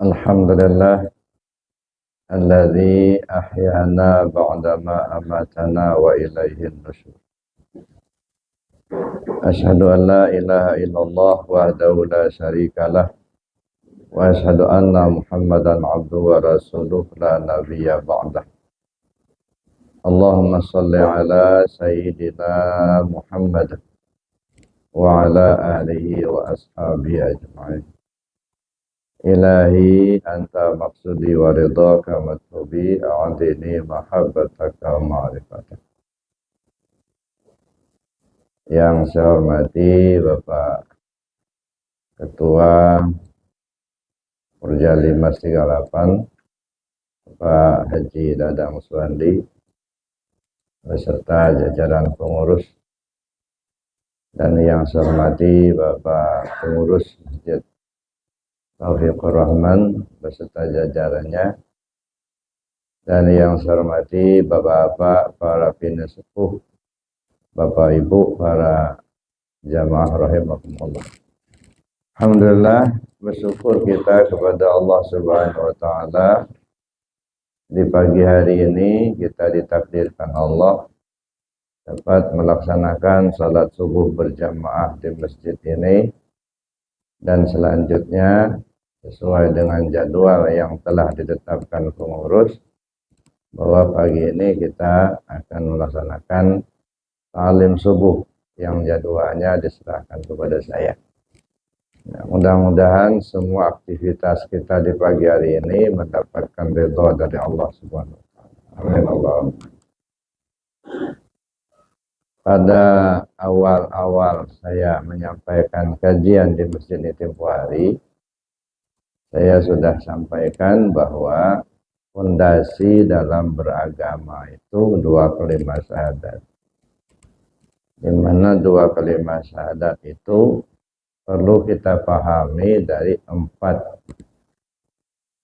Alhamdulillah alladzi ahyana ba'dama amatana wa ilaihin nusyur. Asyhadu an la ilaha illallah wahdahu la syarikalah wa asyhadu anna Muhammadan abduhu wa rasuluh la nabiyya ba'dah. Allahumma shalli ala sayyidina Muhammad wa ala alihi wa ashabihi ajma'in. Ilahi anta maksudi wa ridhaka matlubi a'adini mahabbataka ma'rifataka. Yang saya hormati Bapak Ketua Porja 538 Bapak Haji Dadang Suwandi beserta jajaran pengurus, dan yang saya hormati Bapak Pengurus Masjid Taufiqur Rahman beserta jajarannya, dan yang saya hormati Bapak-bapak para pimpinan sepuh, Bapak Ibu para jamaah rahimakumullah. Alhamdulillah, bersyukur kita kepada Allah Subhanahu wa taala. Di pagi hari ini kita ditakdirkan Allah dapat melaksanakan salat subuh berjamaah di masjid ini, dan selanjutnya sesuai dengan jadwal yang telah ditetapkan pengurus bahwa pagi ini kita akan melaksanakan ta'lim subuh yang jadwalnya diserahkan kepada saya. Nah, mudah-mudahan semua aktivitas kita di pagi hari ini mendapatkan ridha dari Allah Subhanahu wa taala. Amin Allah. Pada awal-awal saya menyampaikan kajian di masjid ini tempo hari, saya sudah sampaikan bahwa fondasi dalam beragama itu dua kalimat syahadat. Di mana dua kalimat syahadat itu perlu kita pahami dari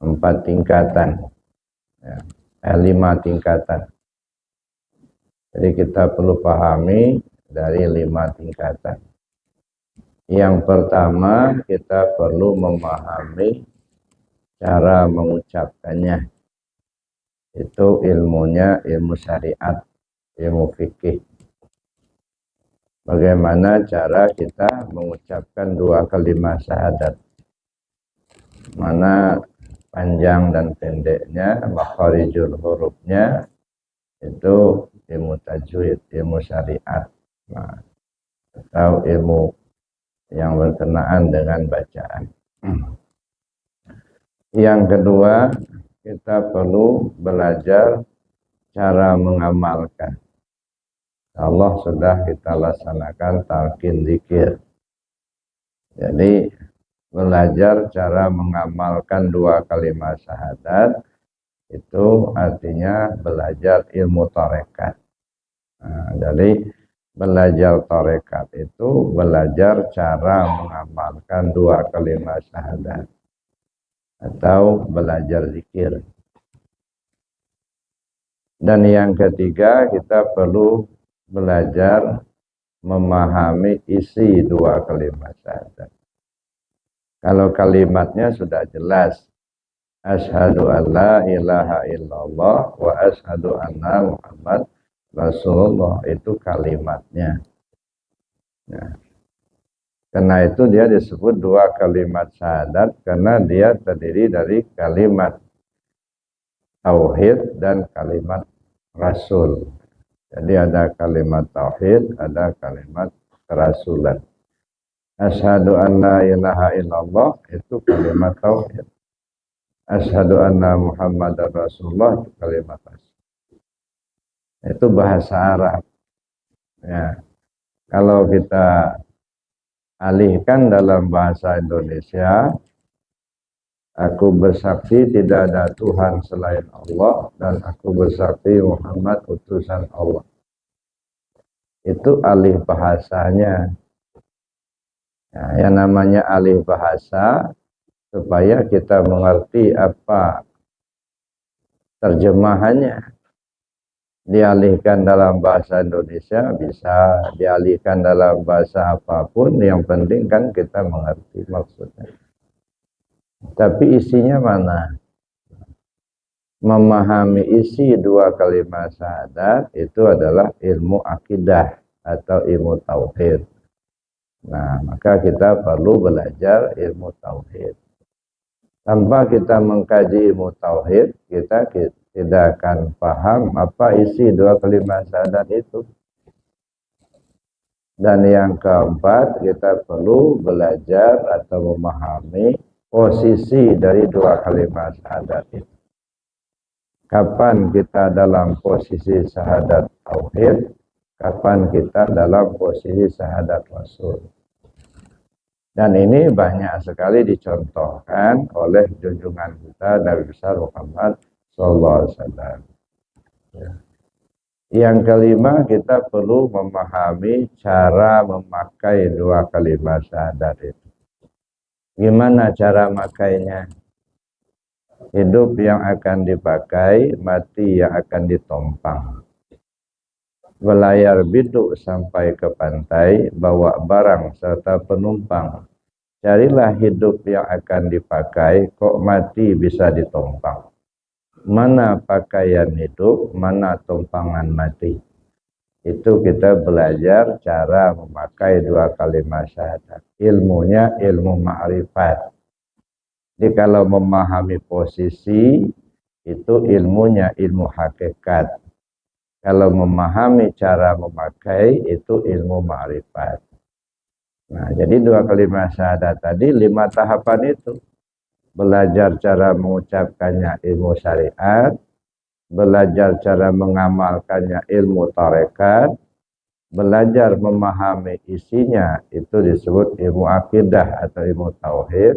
empat tingkatan, ya, 5 tingkatan. Jadi kita perlu pahami dari 5 tingkatan. Yang pertama, kita perlu memahami cara mengucapkannya. Itu ilmunya, ilmu syariat, ilmu fikih. Bagaimana cara kita mengucapkan dua kalimat syahadat, mana panjang dan pendeknya, makharijul hurufnya, itu ilmu tajwid, ilmu syariat, nah, atau ilmu yang berkenaan dengan bacaan. Yang kedua, kita perlu belajar cara mengamalkan. Allah sudah kita laksanakan talqin zikir. Jadi belajar cara mengamalkan dua kalimat syahadat itu artinya belajar ilmu tarekat. Nah, jadi belajar tarekat itu belajar cara mengamalkan dua kalimat syahadat atau belajar zikir. Dan yang ketiga, kita perlu belajar memahami isi dua kalimat syahadat. Kalau kalimatnya sudah jelas, asyhadu an la ilaha illallah wa asyhadu anna Muhammad Rasulullah, itu kalimatnya. Nah, karena itu dia disebut dua kalimat syahadat, karena dia terdiri dari kalimat tauhid dan kalimat rasul. Jadi ada kalimat tauhid, ada kalimat kerasulan. Asyhadu an la ilaha illallah itu kalimat tauhid. Asyhadu anna Muhammadar Rasulullah itu kalimat rasul. Itu bahasa Arab. Ya. Kalau kita alihkan dalam bahasa Indonesia, aku bersaksi tidak ada Tuhan selain Allah, dan aku bersaksi Muhammad utusan Allah. Itu alih bahasanya. Nah, yang namanya alih bahasa, supaya kita mengerti apa terjemahannya. Dialihkan dalam bahasa Indonesia, bisa dialihkan dalam bahasa apapun, yang penting kan kita mengerti maksudnya. Tapi isinya mana? Memahami isi dua kalimat syahadat itu adalah ilmu akidah atau ilmu tauhid. Nah, maka kita perlu belajar ilmu tauhid. Tanpa kita mengkaji ilmu tauhid, kita tidak akan paham apa isi dua kalimat syahadat itu. Dan yang keempat, kita perlu belajar atau memahami posisi dari dua kalimat syahadat itu. Kapan kita dalam posisi syahadat tauhid, kapan kita dalam posisi syahadat rasul. Dan ini banyak sekali dicontohkan oleh junjungan kita Nabi besar Muhammad SAW. Yang kelima, kita perlu memahami cara memakai dua kalimat syahadat itu. Gimana cara makainya? Hidup yang akan dipakai, mati yang akan ditompang. Belayar biduk sampai ke pantai, bawa barang serta penumpang. Carilah hidup yang akan dipakai, kok mati bisa ditompang. Mana pakaian hidup, mana tumpangan mati. Itu kita belajar cara memakai dua kalimat syahadat. Ilmunya ilmu ma'rifat. Jadi kalau memahami posisi, itu ilmunya ilmu hakikat. Kalau memahami cara memakai, itu ilmu ma'rifat. Nah, jadi dua kalimat syahadat tadi 5 tahapan itu. Belajar cara mengucapkannya ilmu syariat, belajar cara mengamalkannya ilmu tarekat, belajar memahami isinya itu disebut ilmu akidah atau ilmu tauhid,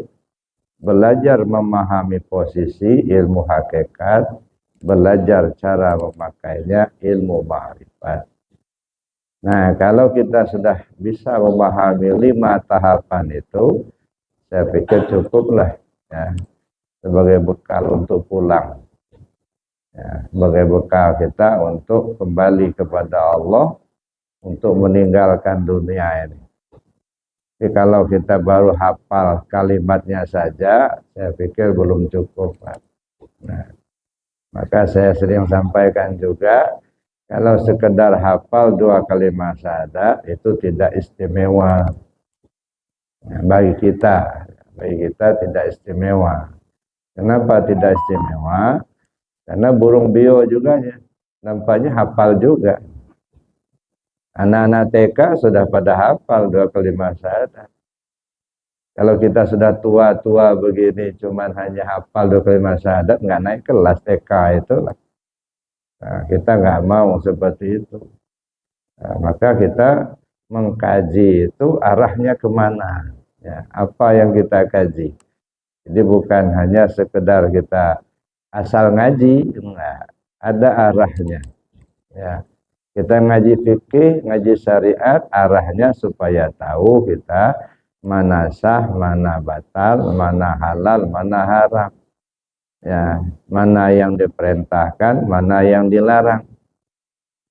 belajar memahami posisi ilmu hakikat, belajar cara memakainya ilmu ma'rifat. Nah, kalau kita sudah bisa memahami 5 tahapan itu, saya pikir cukuplah ya, sebagai bekal untuk pulang. Ya, sebagai bekal kita untuk kembali kepada Allah, untuk meninggalkan dunia ini. Tapi kalau kita baru hafal kalimatnya saja, saya pikir belum cukup. Nah, maka saya sering sampaikan juga, kalau sekedar hafal dua kalimat syahadat itu tidak istimewa. Nah, bagi kita tidak istimewa. Kenapa tidak istimewa? Karena burung beo juga ya, nampaknya hafal juga. Anak-anak TK sudah pada hafal dua kalimat syahadat. Kalau kita sudah tua-tua begini, cuman hanya hafal dua kalimat syahadat, nggak naik kelas TK itu. Nah, kita nggak mau seperti itu. Nah, maka kita mengkaji itu arahnya kemana? Ya, apa yang kita kaji? Jadi bukan hanya sekedar kita asal ngaji, enggak. Ada arahnya. Ya. Kita ngaji fikih, ngaji syariat, arahnya supaya tahu kita mana sah, mana batal, mana halal, mana haram. Ya, mana yang diperintahkan, mana yang dilarang.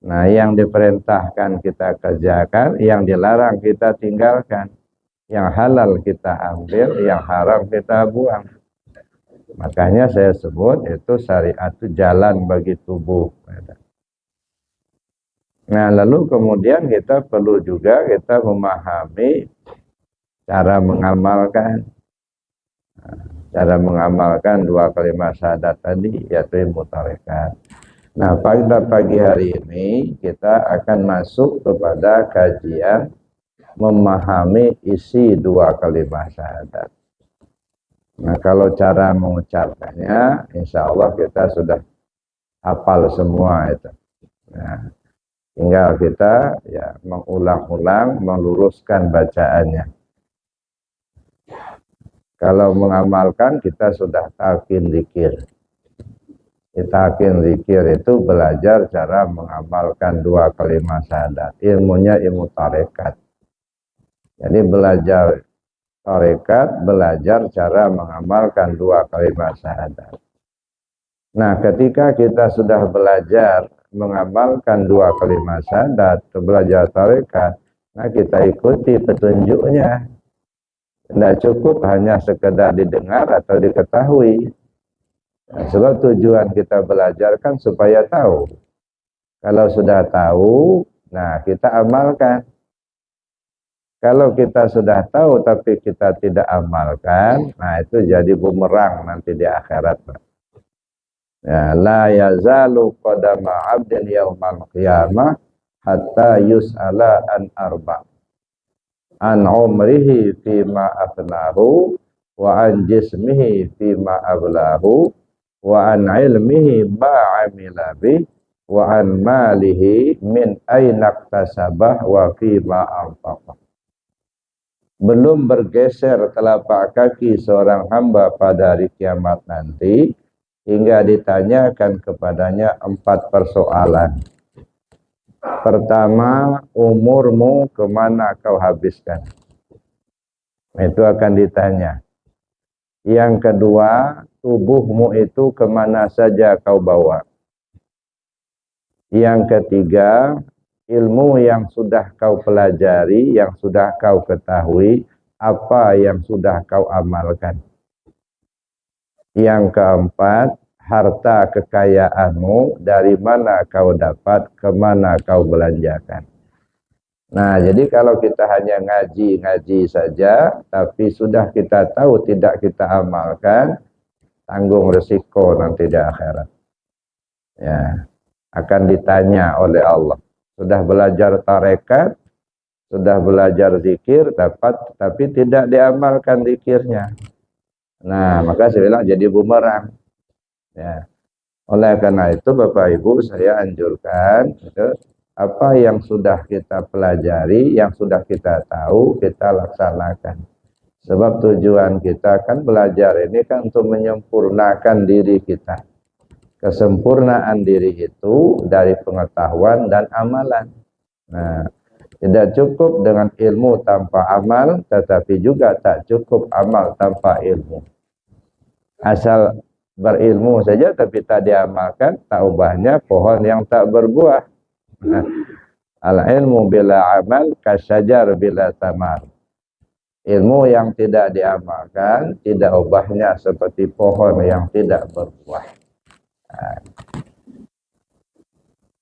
Nah, yang diperintahkan kita kerjakan, yang dilarang kita tinggalkan. Yang halal kita ambil, yang haram kita buang. Makanya saya sebut itu syariat itu jalan bagi tubuh. Nah, lalu kemudian kita perlu juga kita memahami cara mengamalkan. Cara mengamalkan dua kalimat syahadat tadi, yaitu ilmu tarekat. Nah, pada pagi hari ini kita akan masuk kepada kajian memahami isi dua kalimat syahadat. Nah, kalau cara mengucapkannya, insya Allah kita sudah hafal semua itu. Nah, tinggal kita ya mengulang-ulang, meluruskan bacaannya. Kalau mengamalkan, kita sudah talqin zikir. Talqin zikir itu belajar cara mengamalkan dua kalimat syahadat. Ilmunya ilmu tarekat. Jadi belajar tarekat, belajar cara mengamalkan dua kalimat syahadat. Nah, ketika kita sudah belajar mengamalkan dua kalimat syahadat, belajar tarekat, nah kita ikuti petunjuknya. Tidak cukup hanya sekedar didengar atau diketahui. Nah, sebab tujuan kita belajar kan supaya tahu. Kalau sudah tahu, nah kita amalkan. Kalau kita sudah tahu tapi kita tidak amalkan, nah itu jadi bumerang nanti di akhirat. Ya, la yazalu qadama 'abdin yaumal qiyamah hatta yus'ala an arba'. An umrihi fima afnahu wa an jismihi fima ablahu wa an ilmihi ma amila bih wa an malihi min aina iktasabah wa fima anfaqah. Belum bergeser telapak kaki seorang hamba pada hari kiamat nanti hingga ditanyakan kepadanya 4 persoalan. Pertama, umurmu kemana kau habiskan? Itu akan ditanya. Yang kedua, tubuhmu itu kemana saja kau bawa? Yang ketiga, ilmu yang sudah kau pelajari, yang sudah kau ketahui, apa yang sudah kau amalkan? Yang keempat, harta kekayaanmu dari mana kau dapat, kemana kau belanjakan. Nah, jadi kalau kita hanya ngaji-ngaji saja, tapi sudah kita tahu tidak kita amalkan, tanggung resiko nanti di akhirat. Ya, akan ditanya oleh Allah. Sudah belajar tarekat, sudah belajar zikir, tapi tidak diamalkan zikirnya. Nah, maka saya bilang jadi bumerang. Ya. Oleh karena itu Bapak Ibu saya anjurkan apa yang sudah kita pelajari, yang sudah kita tahu kita laksanakan. Sebab tujuan kita kan belajar ini kan untuk menyempurnakan diri kita. Kesempurnaan diri itu dari pengetahuan dan amalan. Nah, tidak cukup dengan ilmu tanpa amal, tetapi juga tak cukup amal tanpa ilmu. Asal berilmu saja tapi tak diamalkan, tak ubahnya pohon yang tak berbuah. Nah, al-ilmu bila amal kasyajar bila tamar. Ilmu yang tidak diamalkan tidak ubahnya seperti pohon yang tidak berbuah. Nah,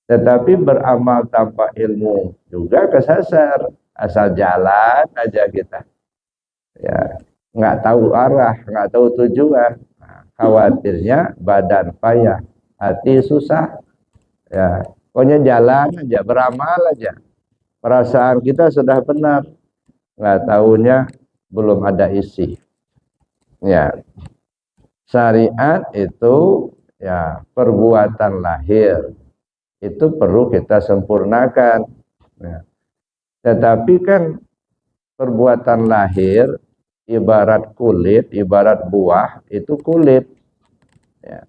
tetapi beramal tanpa ilmu juga kesasar, asal jalan aja kita. Ya, nggak tahu arah, nggak tahu tujuan. Khawatirnya badan payah, hati susah. Ya, pokoknya jalan aja, beramal aja. Perasaan kita sudah benar, nggak tahunya belum ada isi. Ya, syariat itu ya perbuatan lahir itu perlu kita sempurnakan. Ya. Tetapi kan perbuatan lahir ibarat kulit, ibarat buah, itu kulit. Ya.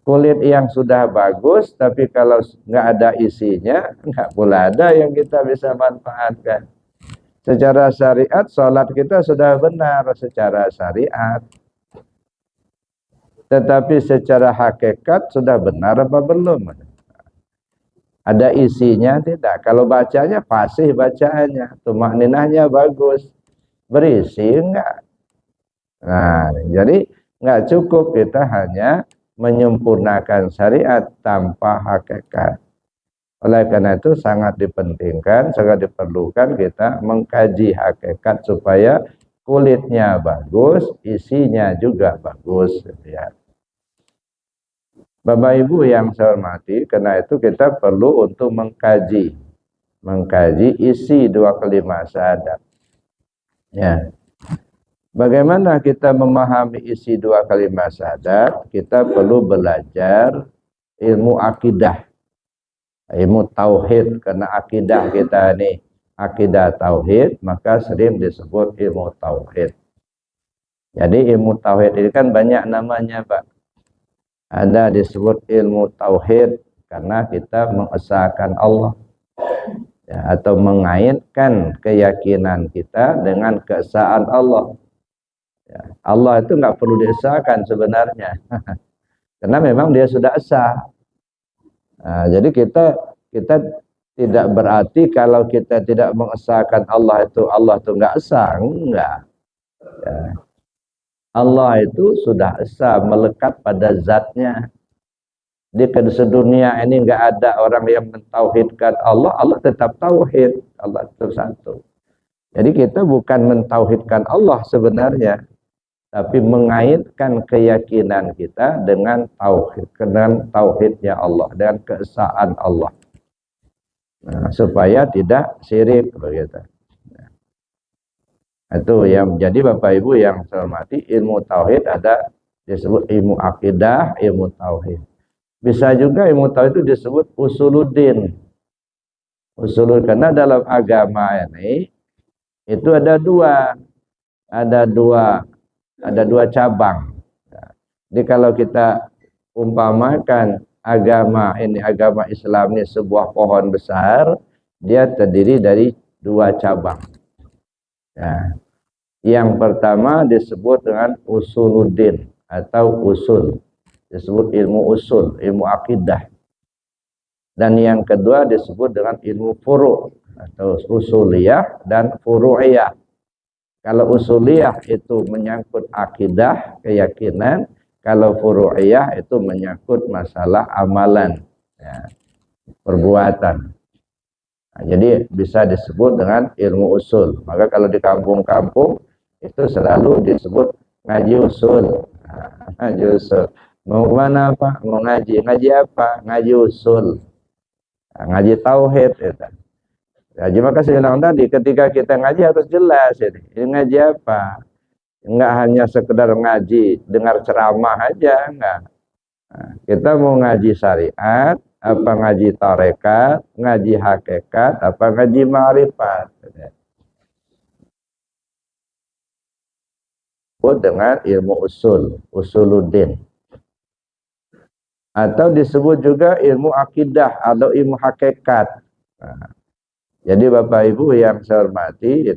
Kulit yang sudah bagus, tapi kalau nggak ada isinya, nggak pula ada yang kita bisa manfaatkan. Secara syariat, sholat kita sudah benar secara syariat. Tetapi secara hakikat sudah benar apa belum? Ada isinya tidak? Kalau bacanya fasih bacaannya, tumakninahnya bagus. Berisi enggak? Nah, jadi enggak cukup kita hanya menyempurnakan syariat tanpa hakikat. Oleh karena itu sangat dipentingkan, sangat diperlukan kita mengkaji hakikat supaya kulitnya bagus, isinya juga bagus. Ya. Bapak Ibu yang saya hormati, karena itu kita perlu untuk mengkaji isi 2 kalimat syahadat. Ya. Bagaimana kita memahami isi 2 kalimat syahadat? Kita perlu belajar ilmu akidah, ilmu tauhid, karena akidah kita ini akidah tauhid, maka sering disebut ilmu tauhid. Jadi ilmu tauhid ini kan banyak namanya, Pak. Ada disebut ilmu tauhid karena kita mengesahkan Allah, ya, atau mengaitkan keyakinan kita dengan keesaan Allah. Ya, Allah itu nggak perlu diesahkan sebenarnya, karena memang dia sudah esa. Nah, jadi kita tidak berarti kalau kita tidak mengesahkan Allah itu nggak esa, enggak. Ya. Allah itu sudah esa melekat pada zatnya. Di sedunia ini nggak ada orang yang mentauhidkan Allah, Allah tetap tauhid, Allah itu satu. Jadi kita bukan mentauhidkan Allah sebenarnya, tapi mengaitkan keyakinan kita dengan tauhidnya Allah, dengan keesaan Allah. Nah, supaya tidak syirik begitu. Itu yang menjadi Bapak Ibu yang saya hormati, ilmu tauhid ada disebut ilmu akidah, ilmu tauhid. Bisa juga ilmu tauhid itu disebut usuluddin. Usulul, karena dalam agama ini itu ada dua cabang. Jadi kalau kita umpamakan agama Islam ini sebuah pohon besar, dia terdiri dari dua cabang. Ya. Yang pertama disebut dengan usuluddin atau usul, disebut ilmu usul, ilmu akidah. Dan yang kedua disebut dengan ilmu furu' atau usuliyah dan furu'iyah. Kalau usuliyah itu menyangkut akidah, keyakinan. Kalau furu'iyah itu menyangkut masalah amalan, ya, perbuatan. Nah, jadi bisa disebut dengan ilmu usul. Maka kalau di kampung-kampung itu selalu disebut ngaji usul. Nah, ngaji usul. Mau kemana Pak? Mau ngaji. Ngaji apa? Ngaji usul. Nah, ngaji tauhid itu. Ngaji, maka saya bilang tadi, ketika kita ngaji harus jelas ini ngaji apa. Enggak hanya sekedar ngaji, dengar ceramah aja, enggak. Nah, kita mau ngaji syariat, apa ngaji tarekat, ngaji hakikat, apa ngaji ma'rifat. Dengan ilmu usuluddin. Atau disebut juga ilmu akidah atau ilmu hakikat. Nah, jadi Bapak Ibu yang saya hormati,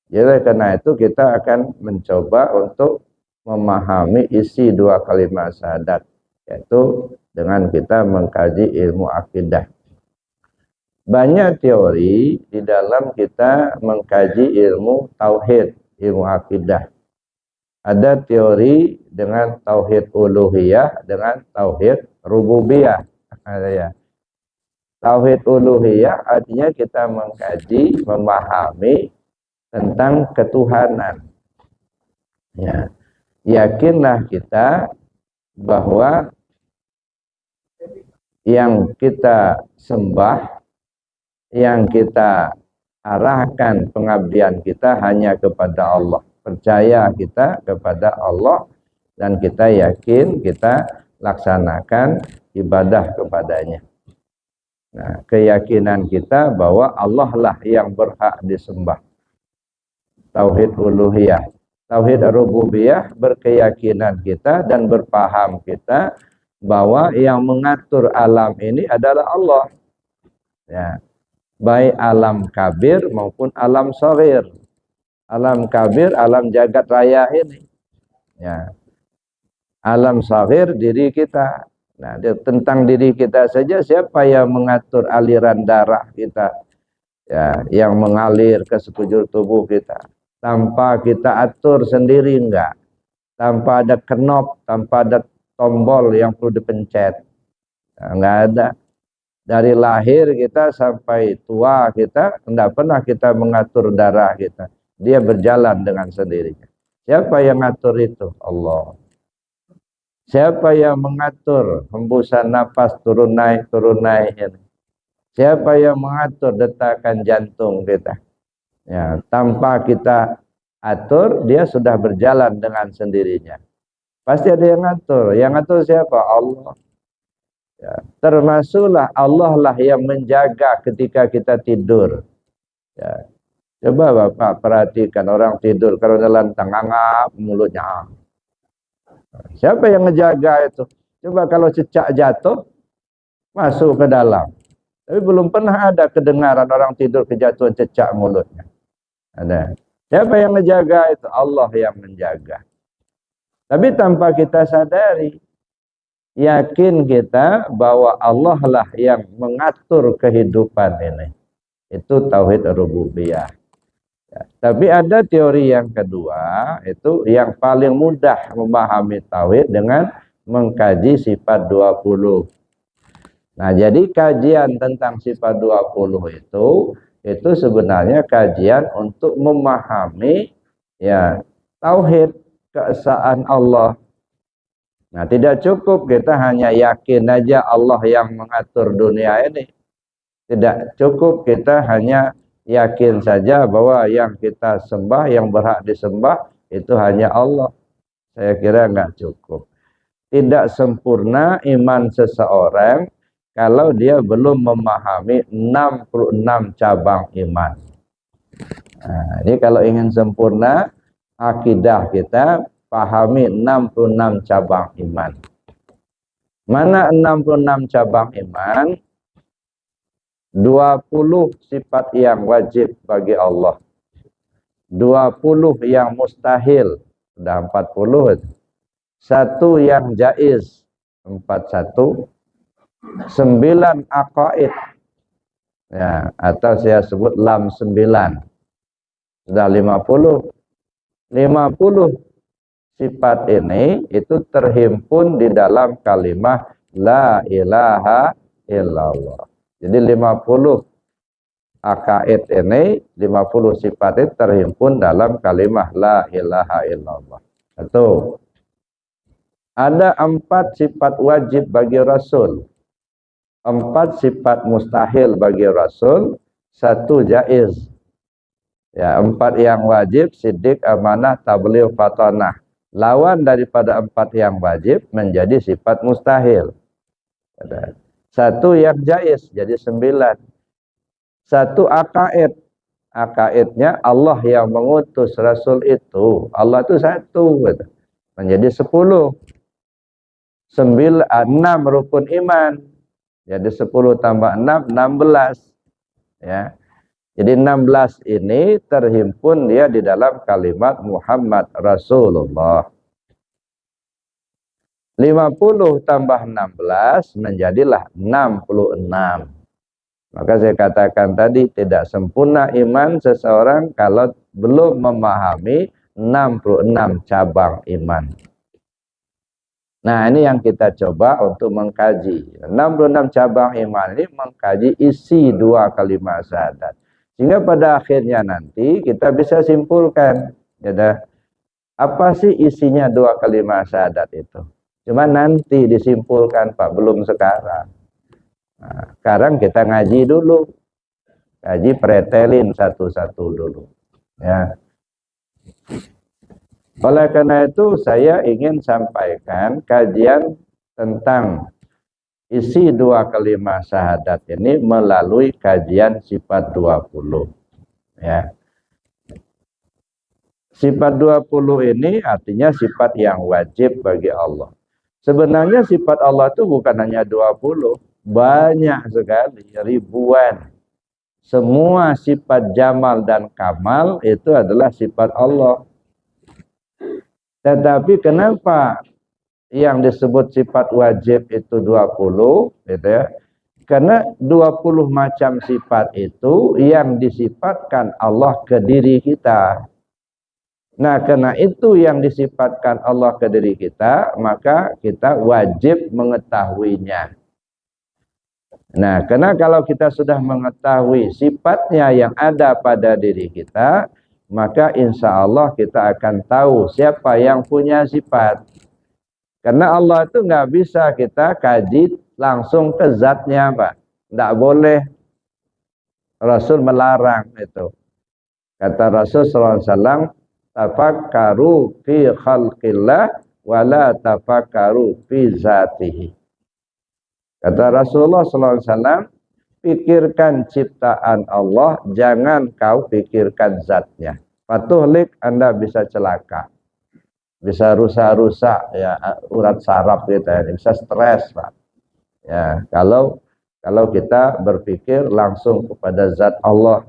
jadi karena itu kita akan mencoba untuk memahami isi dua kalimat syahadat, yaitu dengan kita mengkaji ilmu akidah. Banyak teori di dalam kita mengkaji ilmu tauhid, ilmu akidah. Ada teori dengan tauhid uluhiyah, dengan tauhid rububiyah. Ya. Tauhid uluhiyah artinya kita mengkaji, memahami tentang ketuhanan. Ya. Yakinlah kita bahwa yang kita sembah, yang kita arahkan pengabdian kita hanya kepada Allah. Percaya kita kepada Allah dan kita yakin kita laksanakan ibadah kepadanya. Nah, keyakinan kita bahwa Allah lah yang berhak disembah. Tauhid uluhiyah. Tauhid rububiyah, berkeyakinan kita dan berpaham kita bahwa yang mengatur alam ini adalah Allah. Ya. Baik alam kabir maupun alam shaghir. Alam kabir, alam jagat raya ini. Ya. Alam shaghir, diri kita. Nah, tentang diri kita saja, siapa yang mengatur aliran darah kita? Ya, yang mengalir ke sekujur tubuh kita. Tanpa kita atur sendiri enggak. Tanpa ada knop, tanpa ada tombol yang perlu dipencet. Nah, enggak ada. Dari lahir kita sampai tua kita, tidak pernah kita mengatur darah kita. Dia berjalan dengan sendirinya. Siapa yang ngatur itu? Allah. Siapa yang mengatur hembusan nafas turun naik ini? Siapa yang mengatur detakan jantung kita? Ya, tanpa kita atur, dia sudah berjalan dengan sendirinya. Pasti ada yang ngatur. Yang ngatur siapa? Allah. Ya, termasuklah Allah lah yang menjaga ketika kita tidur. Ya. Coba Bapak perhatikan orang tidur kalau dalam ngangap mulutnya. Siapa yang ngejaga itu? Coba kalau cecak jatuh masuk ke dalam. Tapi belum pernah ada kedengaran orang tidur kejatuhan cecak mulutnya. Ada. Siapa yang ngejaga itu? Allah yang menjaga. Tapi tanpa kita sadari, yakin kita bahwa Allah lah yang mengatur kehidupan ini. Itu tauhid rububiyah. Tapi ada teori yang kedua, itu yang paling mudah memahami tauhid dengan mengkaji sifat 20. Nah, jadi kajian tentang sifat 20 itu sebenarnya kajian untuk memahami ya tauhid keesaan Allah. Nah, tidak cukup kita hanya yakin aja Allah yang mengatur dunia ini. Tidak cukup kita hanya yakin saja bahwa yang kita sembah, yang berhak disembah itu hanya Allah. Saya kira nggak cukup. Tidak sempurna iman seseorang kalau dia belum memahami 66 cabang iman. Nah, ini kalau ingin sempurna akidah kita, pahami 66 cabang iman. Mana 66 cabang iman? 20 sifat yang wajib bagi Allah. 20 yang mustahil. Sudah 40. Satu yang jaiz. 41. 9 aqaid. Ya, atau saya sebut lam 9. Sudah 50. 50 sifat ini itu terhimpun di dalam kalimat la ilaha illallah. Jadi 50 aqaid ini, 50 sifat itu terhimpun dalam kalimat la ilaha illallah. Satu. Ada 4 sifat wajib bagi Rasul. 4 sifat mustahil bagi Rasul. 1 jaiz. Ya, 4 yang wajib, siddiq, amanah, tabligh, fatanah. Lawan daripada 4 yang wajib menjadi sifat mustahil. 1 yang jaiz, jadi 9. 1 aqaid. Aqaidnya Allah yang mengutus Rasul itu. Allah itu 1. Menjadi 10. 6 rukun iman. Jadi 10 tambah 6, 16. Ya. Jadi 16 ini terhimpun dia di dalam kalimat Muhammad Rasulullah. 50 tambah 16 menjadilah 66. Maka saya katakan tadi tidak sempurna iman seseorang kalau belum memahami 66 cabang iman. Nah, ini yang kita coba untuk mengkaji. 66 cabang iman ini mengkaji isi 2 kalimat syahadat. Sehingga pada akhirnya nanti kita bisa simpulkan, ya, apa sih isinya 2 kalimat syahadat itu. Cuma nanti disimpulkan, Pak, belum sekarang. Nah, sekarang kita ngaji dulu. Ngaji pretelin satu-satu dulu. Ya. Oleh karena itu saya ingin sampaikan kajian tentang isi 2 kalimat syahadat ini melalui kajian sifat 20. Ya. Sifat 20 ini artinya sifat yang wajib bagi Allah. Sebenarnya sifat Allah itu bukan hanya 20, banyak sekali, ribuan. Semua sifat jamal dan kamal itu adalah sifat Allah. Tetapi kenapa yang disebut sifat wajib itu 20, gitu ya? Karena 20 macam sifat itu yang disifatkan Allah ke diri kita. Nah, karena itu yang disifatkan Allah ke diri kita, maka kita wajib mengetahuinya. Nah, karena kalau kita sudah mengetahui sifatnya yang ada pada diri kita, maka insya Allah kita akan tahu siapa yang punya sifat. Karena Allah itu nggak bisa kita kaji langsung ke zatnya, Pak. Nggak boleh. Rasul melarang itu. Kata Rasul SAW, tafakkaru fi khalqillah wala tafakkaru fi zatihi. Kata Rasulullah SAW, pikirkan ciptaan Allah, jangan kau pikirkan zatnya. Fatuhlik, Anda bisa celaka. Bisa rusak-rusak ya urat saraf kita, bisa stres, Pak. Ya, kalau kita berpikir langsung kepada zat Allah.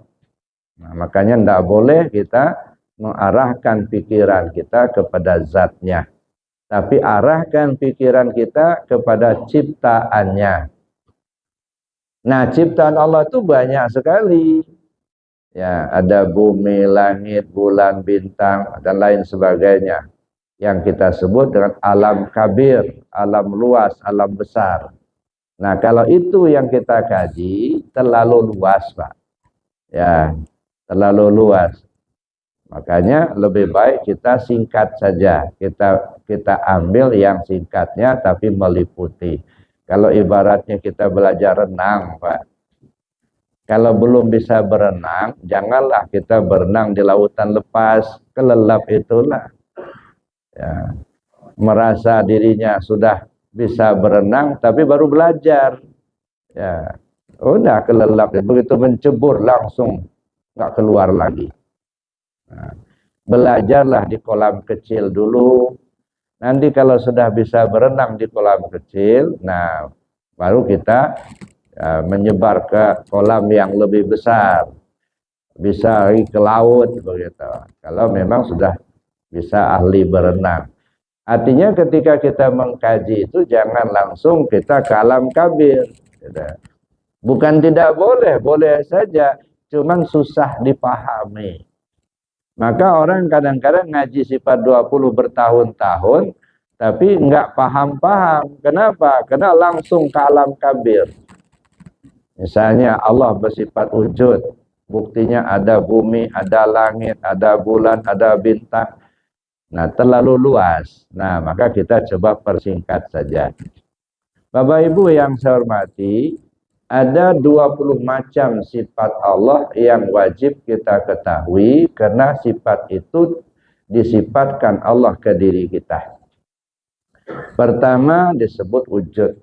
Nah, makanya tidak boleh kita mengarahkan pikiran kita kepada zatnya. Tapi arahkan pikiran kita kepada ciptaannya. Nah, ciptaan Allah itu banyak sekali. Ya, ada bumi, langit, bulan, bintang, dan lain sebagainya. Yang kita sebut dengan alam kabir, alam luas, alam besar. Nah, kalau itu yang kita kaji, terlalu luas, Pak. Ya, terlalu luas. Makanya lebih baik kita singkat saja. Kita ambil yang singkatnya tapi meliputi. Kalau ibaratnya kita belajar renang, Pak. Kalau belum bisa berenang, janganlah kita berenang di lautan lepas, kelelap itulah. Ya, merasa dirinya sudah bisa berenang, tapi baru belajar. Ya, udah kelelap, begitu mencebur langsung nggak keluar lagi. Nah, belajarlah di kolam kecil dulu. Nanti kalau sudah bisa berenang di kolam kecil, nah baru kita menyebar ke kolam yang lebih besar, bisa ke laut begitu. Kalau memang sudah bisa ahli berenang. Artinya ketika kita mengkaji itu jangan langsung kita ke alam kabir. Gitu. Bukan tidak boleh, boleh saja, cuman susah dipahami. Maka orang kadang-kadang ngaji sifat 20 bertahun-tahun, tapi nggak paham-paham. Kenapa? Karena langsung ke alam kabir. Misalnya Allah bersifat wujud, buktinya ada bumi, ada langit, ada bulan, ada bintang. Nah, terlalu luas. Nah, maka kita coba persingkat saja. Bapak Ibu yang saya hormati, ada 20 macam sifat Allah yang wajib kita ketahui karena sifat itu disifatkan Allah ke diri kita. Pertama disebut wujud.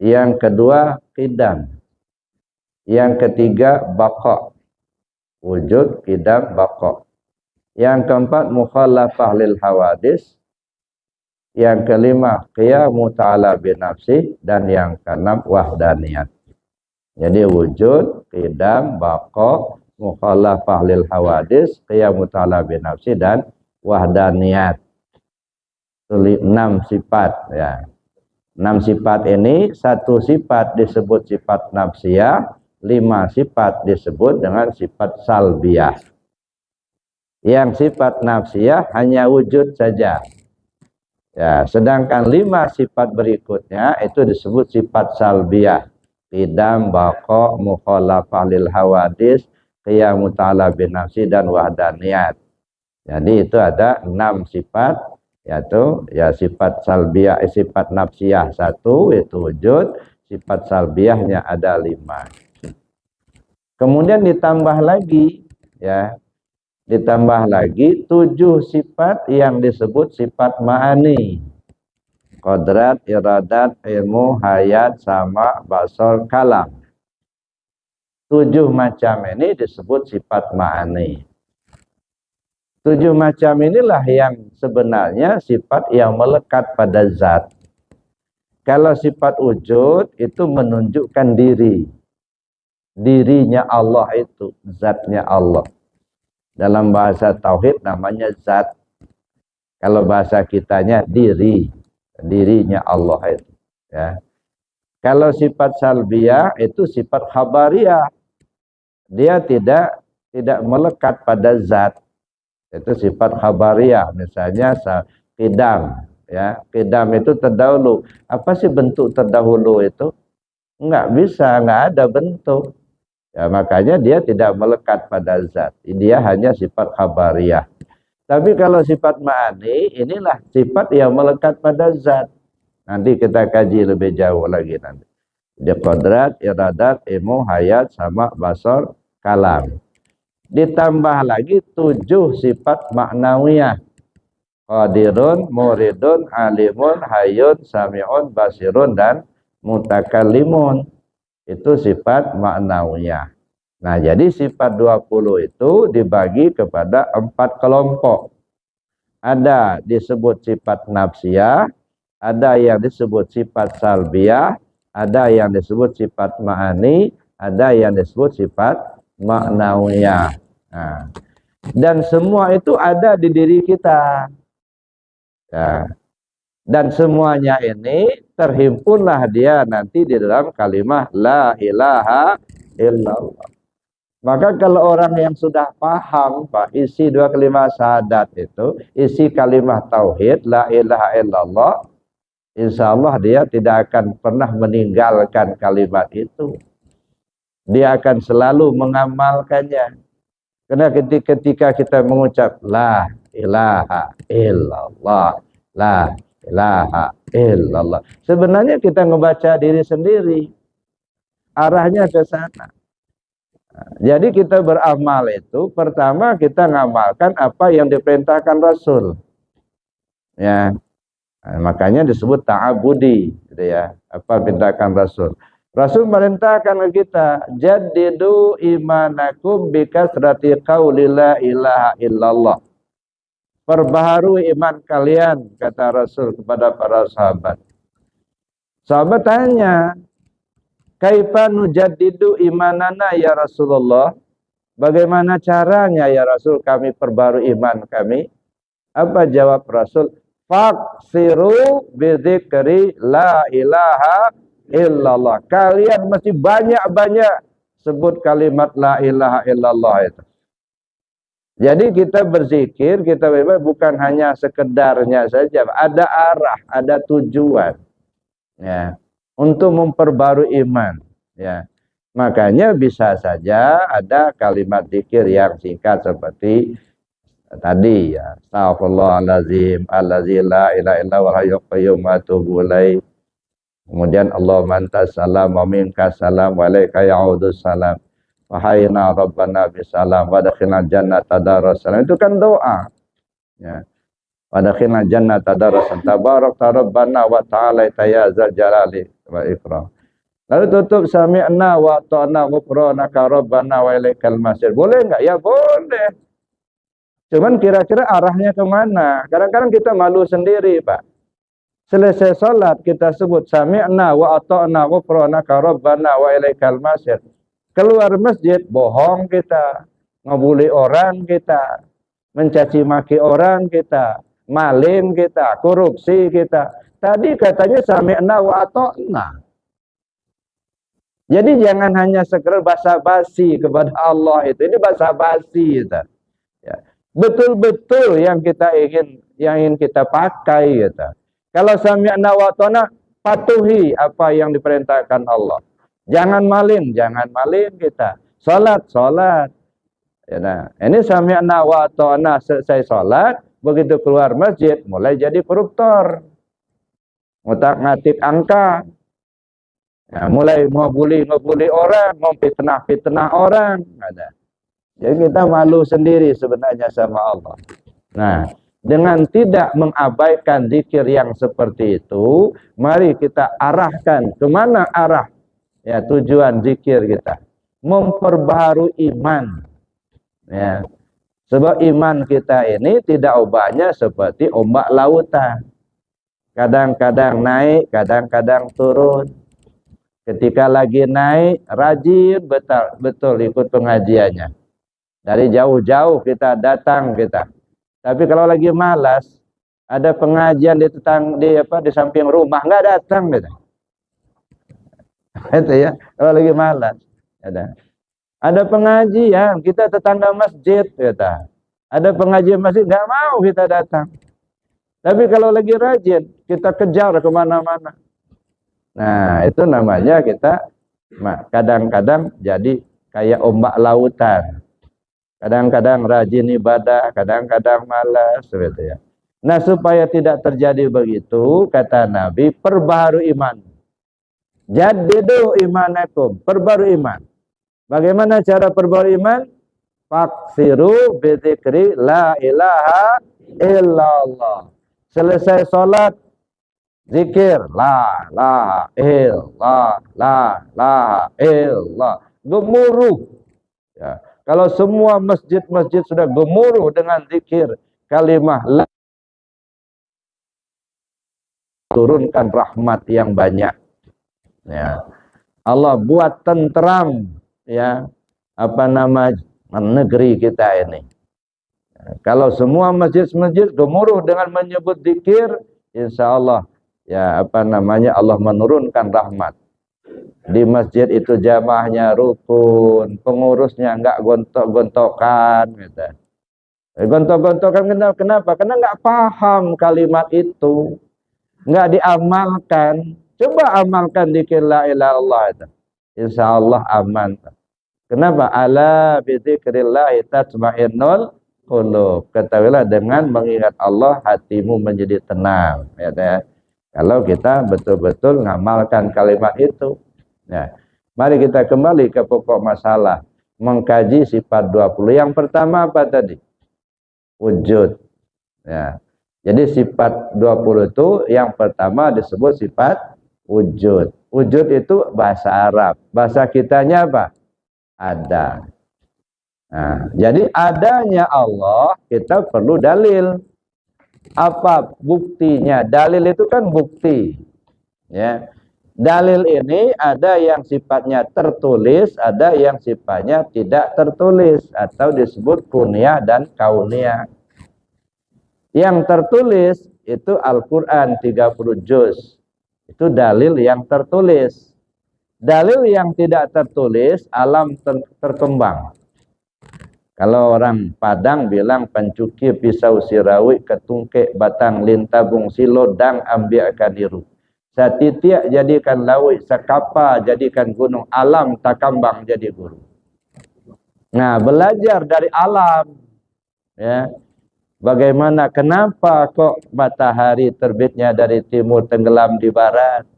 Yang kedua qidam. Yang ketiga baqa. Wujud, qidam, baqa. Yang keempat mukhalafah lil hawadis. Yang kelima qiyamu ta'ala binafsih. Dan yang keenam wahdaniyat. Jadi wujud, qidam, baqa, mukhalafah lil hawadis, qiyamu ta'ala binafsih dan wahdaniyat. 6 sifat ya. 6 sifat ini, satu sifat disebut sifat nafsiyah, 5 sifat disebut dengan sifat salbiyah. Yang sifat nafsiyah hanya wujud saja. Ya, sedangkan 5 sifat berikutnya itu disebut sifat salbiyah. Qidam, baqa, mukhalafah lil hawadis, qiyamu ta'ala binafsi dan wahdaniyat. Jadi itu ada 6 sifat, yaitu ya sifat salbiyah, sifat nafsiyah 1 itu wujud, sifat salbiyahnya ada 5. Kemudian ditambah lagi ya. Ditambah lagi 7 sifat yang disebut sifat ma'ani. Qadrat, iradat, ilmu, hayat, sama, basar, kalam. 7 macam ini disebut sifat ma'ani. 7 macam inilah yang sebenarnya sifat yang melekat pada zat. Kalau sifat wujud itu menunjukkan diri. Dirinya Allah itu, zatnya Allah. Dalam bahasa tauhid namanya zat. Kalau bahasa kitanya diri. Dirinya Allah itu. Ya. Kalau sifat salbiyah itu sifat khabariyah. Dia tidak melekat pada zat. Itu sifat khabariyah. Misalnya qidam. Ya, qidam itu terdahulu. Apa sih bentuk terdahulu itu? Enggak bisa, enggak ada bentuk. Ya, makanya dia tidak melekat pada zat. Dia hanya sifat khabariyah. Tapi kalau sifat ma'ani, inilah sifat yang melekat pada zat. Nanti kita kaji lebih jauh lagi nanti. Dia qadrat, iradat, ilmu, hayat, sama, basar, kalam. Ditambah lagi 7 sifat maknawiyah. Qadirun, muridun, alimun, hayyun, sami'un, basirun, dan mutakallimun. Itu sifat maknawiyah. Nah, jadi sifat 20 itu dibagi kepada 4 kelompok. Ada disebut sifat nafsiyah, ada yang disebut sifat salbiyah, ada yang disebut sifat ma'ani, ada yang disebut sifat maknawiyah. Nah, dan semua itu ada di diri kita. Ya. Dan semuanya ini terhimpunlah dia nanti di dalam kalimat la ilaha illallah. Maka kalau orang yang sudah paham Pak isi dua kalimat syahadat itu, isi kalimat tauhid la ilaha illallah, insya Allah dia tidak akan pernah meninggalkan kalimat itu. Dia akan selalu mengamalkannya. Karena ketika kita mengucap la ilaha illallah, la ilaha illallah, sebenarnya kita ngebaca diri sendiri. Arahnya ke sana. Jadi kita beramal itu pertama kita ngamalkan apa yang diperintahkan Rasul. Ya. Nah, makanya disebut ta'abudi gitu ya. Apa perintahkan Rasul? Rasul merintahkan ke kita, jaddidu imanakum bikasrati qauli la ilaha illallah. Perbaharui iman kalian, kata Rasul kepada para sahabat. Sahabat tanya, kaifa nujaddidu imanana ya Rasulullah? Bagaimana caranya ya Rasul kami perbarui iman kami? Apa jawab Rasul? Faksiru bidzikri la ilaha illallah. Kalian mesti banyak-banyak sebut kalimat la ilaha illallah itu. Jadi kita berzikir, kita bukan hanya sekedarnya saja, ada arah, ada tujuan. Ya, untuk memperbarui iman, ya. Makanya bisa saja ada kalimat zikir yang singkat seperti tadi ya, astaghfirullahalazim allazi la ilaha illa huwal hayyul qayyum wa atubu ilaih. Kemudian Allahumma antas salam wa minkas salam wa ilaika ya'udus salam. Wa hayyina rabbana bisalam wa dakhilna jannata darussalam. Itu kan doa. Ya. Wa dakhilna jannata darussalam. Tabarakta rabbana wa ta'ala ya zal jalali wa ikram. Lalu tutup sami'na wa ta'na ghufranaka rabbana wa ilaikal masir. Boleh enggak? Ya boleh. Cuman kira-kira arahnya kemana? Kadang-kadang kita malu sendiri, Pak. Selesai salat kita sebut sami'na wa ata'na ghufranaka rabbana wa ilaikal masir. Keluar masjid bohong kita, ngebully orang kita, mencaci maki orang kita, maling kita, korupsi kita. Tadi katanya sami'na wa ata'na. Jadi jangan hanya sekedar basa-basi kepada Allah itu. Ini basa-basi itu. Ya. Betul-betul yang ingin kita pakai gitu. Kalau sami'na wa ata'na, patuhi apa yang diperintahkan Allah. Jangan maling kita. Salat. Ya, nah, ini sami'na wa ata'na, selesai salat, begitu keluar masjid mulai jadi koruptor. Ngutak-ngatik angka. Ya, mulai ngebully orang, memfitnah orang, ada. Jadi kita malu sendiri sebenarnya sama Allah. Nah, dengan tidak mengabaikan zikir yang seperti itu, mari kita arahkan kemana arah ya tujuan zikir kita. Memperbaharui iman. Ya. Sebab iman kita ini tidak ubahnya seperti ombak lautan. Kadang-kadang naik, kadang-kadang turun. Ketika lagi naik, rajin betul ikut pengajiannya. Dari jauh-jauh kita datang kita. Tapi kalau lagi malas, ada pengajian di samping rumah, nggak datang gitu. Itu ya, kalau lagi malas. Ada pengajian, kita tetangga masjid kita. Ada pengajian masjid, nggak mau kita datang. Tapi kalau lagi rajin, kita kejar kemana-mana. Nah, itu namanya kita kadang-kadang jadi kayak ombak lautan. Kadang-kadang rajin ibadah, kadang-kadang malas, gitu ya. Nah, supaya tidak terjadi begitu, kata Nabi, perbaharui iman. Jaddidu imanakum, perbaharui iman. Bagaimana cara perbaharui iman? Faksiru bidzikri la ilaha illallah. Selesai salat, zikir la ilaha illallah. Gemuruh. Ya. Kalau semua masjid-masjid sudah gemuruh dengan zikir kalimah la, turunkan rahmat yang banyak. Ya. Allah buat tentram ya negeri kita ini. Kalau semua masjid-masjid gemuruh dengan menyebut zikir, insya Allah ya Allah menurunkan rahmat. di masjid itu jamaahnya rukun, pengurusnya nggak gontok-gontokan, gitu. Gontok-gontokan kenapa? Karena nggak paham kalimat itu, nggak diamalkan. Coba amalkan dzikir la ilaha illallah itu. Insya Allah aman. Kenapa? Ala bidzikrillah tatma'innul qulub. Ketahuilah dengan mengingat Allah hatimu menjadi tenang. Ya. Kalau kita betul-betul ngamalkan kalimat itu. Ya. Mari kita kembali ke pokok masalah. Mengkaji sifat 20. Yang pertama apa tadi? Wujud. Ya. Jadi sifat 20 itu yang pertama disebut sifat wujud. Wujud itu bahasa Arab. Bahasa kitanya apa? Ada. Nah, jadi adanya Allah kita perlu dalil. Apa buktinya? Dalil itu kan bukti. Ya. Dalil ini ada yang sifatnya tertulis, ada yang sifatnya tidak tertulis atau disebut kunyah dan kauniyah. Yang tertulis itu Al-Qur'an 30 juz. Itu dalil yang tertulis. Dalil yang tidak tertulis alam terkembang. Kalau orang Padang bilang pancuki pisau sirawi ketungke batang lintabung silodang ambil kadiru. Satitiak jadikan lawi, sakapa jadikan gunung, alam takambang jadi guru. Nah, belajar dari alam. Ya. Bagaimana, kenapa kok matahari terbitnya dari timur tenggelam di barat?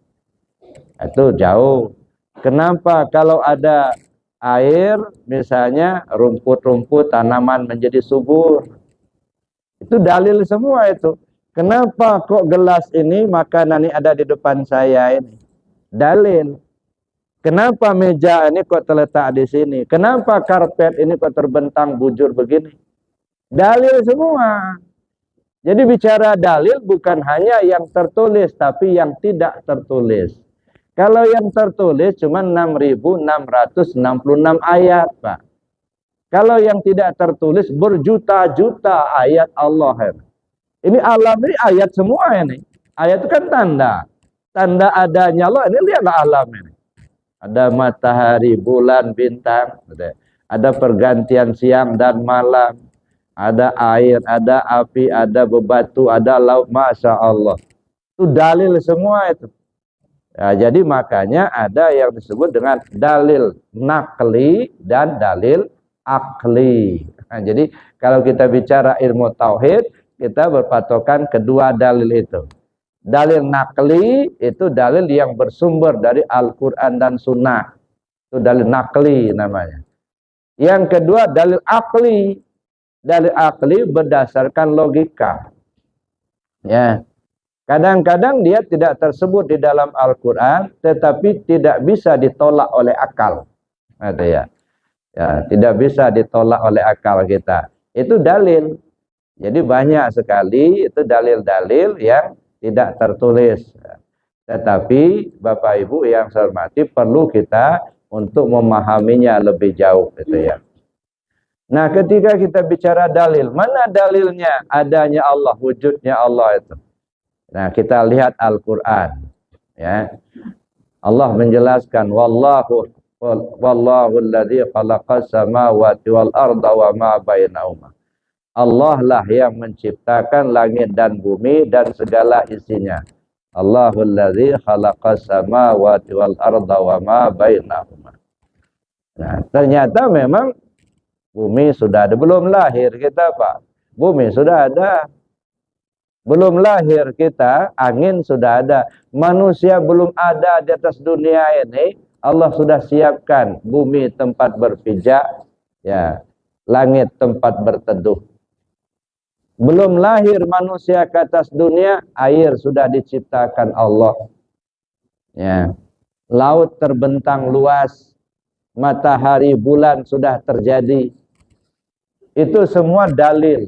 Itu jauh. Kenapa kalau ada air, misalnya rumput-rumput tanaman menjadi subur? Itu dalil semua itu. Kenapa kok gelas ini makanan ini ada di depan saya ini? Dalil. Kenapa meja ini kok terletak di sini? Kenapa karpet ini kok terbentang bujur begini? Dalil semua. Jadi bicara dalil bukan hanya yang tertulis, tapi yang tidak tertulis. Kalau yang tertulis cuma 6.666 ayat, Pak. Kalau yang tidak tertulis berjuta-juta ayat Allah. Ini alam ini ayat semua ini. Ayat itu kan tanda. Tanda adanya Allah. Ini lihatlah alam ini. Ada matahari, bulan, bintang. Ada pergantian siang dan malam. Ada air, ada api, ada bebatu, ada laut. Masya Allah. Itu dalil semua itu. Ya, jadi makanya ada yang disebut dengan dalil nakli dan dalil akli. Nah, jadi kalau kita bicara ilmu tauhid, kita berpatokan kedua dalil itu. Dalil nakli itu dalil yang bersumber dari Al-Quran dan Sunnah. Itu dalil nakli namanya. Yang kedua dalil akli. Dalil akli berdasarkan logika. Ya. Kadang-kadang dia tidak tersebut di dalam Al-Quran, tetapi tidak bisa ditolak oleh akal. Ada ya. Ya, tidak bisa ditolak oleh akal kita. Itu dalil. Jadi banyak sekali itu dalil-dalil yang tidak tertulis. Tetapi Bapak Ibu yang saya hormati, perlu kita untuk memahaminya lebih jauh, gitu ya. Nah, ketika kita bicara dalil, mana dalilnya adanya Allah, wujudnya Allah itu? Nah, kita lihat Al-Quran. Ya. Allah menjelaskan, Wallahu alladzi khalaqas samawati wal arda wa ma bainahuma. Allah lah yang menciptakan langit dan bumi dan segala isinya. Allahul ladzi khalaqas samawati wal arda wa ma bainahuma. Nah, ternyata memang bumi sudah ada, belum lahir kita, Pak. Bumi sudah ada. Belum lahir kita, angin sudah ada. Manusia belum ada di atas dunia ini. Allah sudah siapkan bumi tempat berpijak, ya, langit tempat berteduh. Belum lahir manusia ke atas dunia, air sudah diciptakan Allah. Ya. Laut terbentang luas, matahari, bulan sudah terjadi. Itu semua dalil.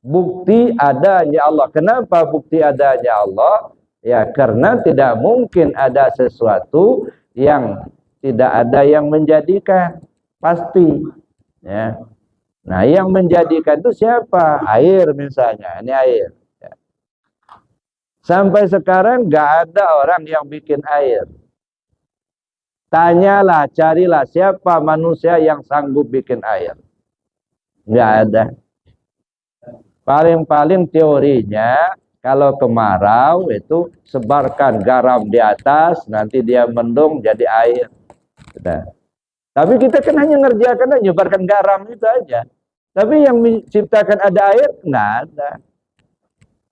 Bukti adanya Allah. Kenapa bukti adanya Allah? Ya, karena tidak mungkin ada sesuatu yang tidak ada yang menjadikan. Pasti. Ya. Nah, yang menjadikan itu siapa? Air misalnya. Ini air. Ya. Sampai sekarang nggak ada orang yang bikin air. Tanyalah, carilah siapa manusia yang sanggup bikin air. Nggak ada. Paling-paling teorinya, kalau kemarau itu sebarkan garam di atas, nanti dia mendung jadi air. Sudah. Tapi kita kan hanya ngerjakan, nyebarkan garam itu aja. Tapi yang menciptakan ada air, nggak ada.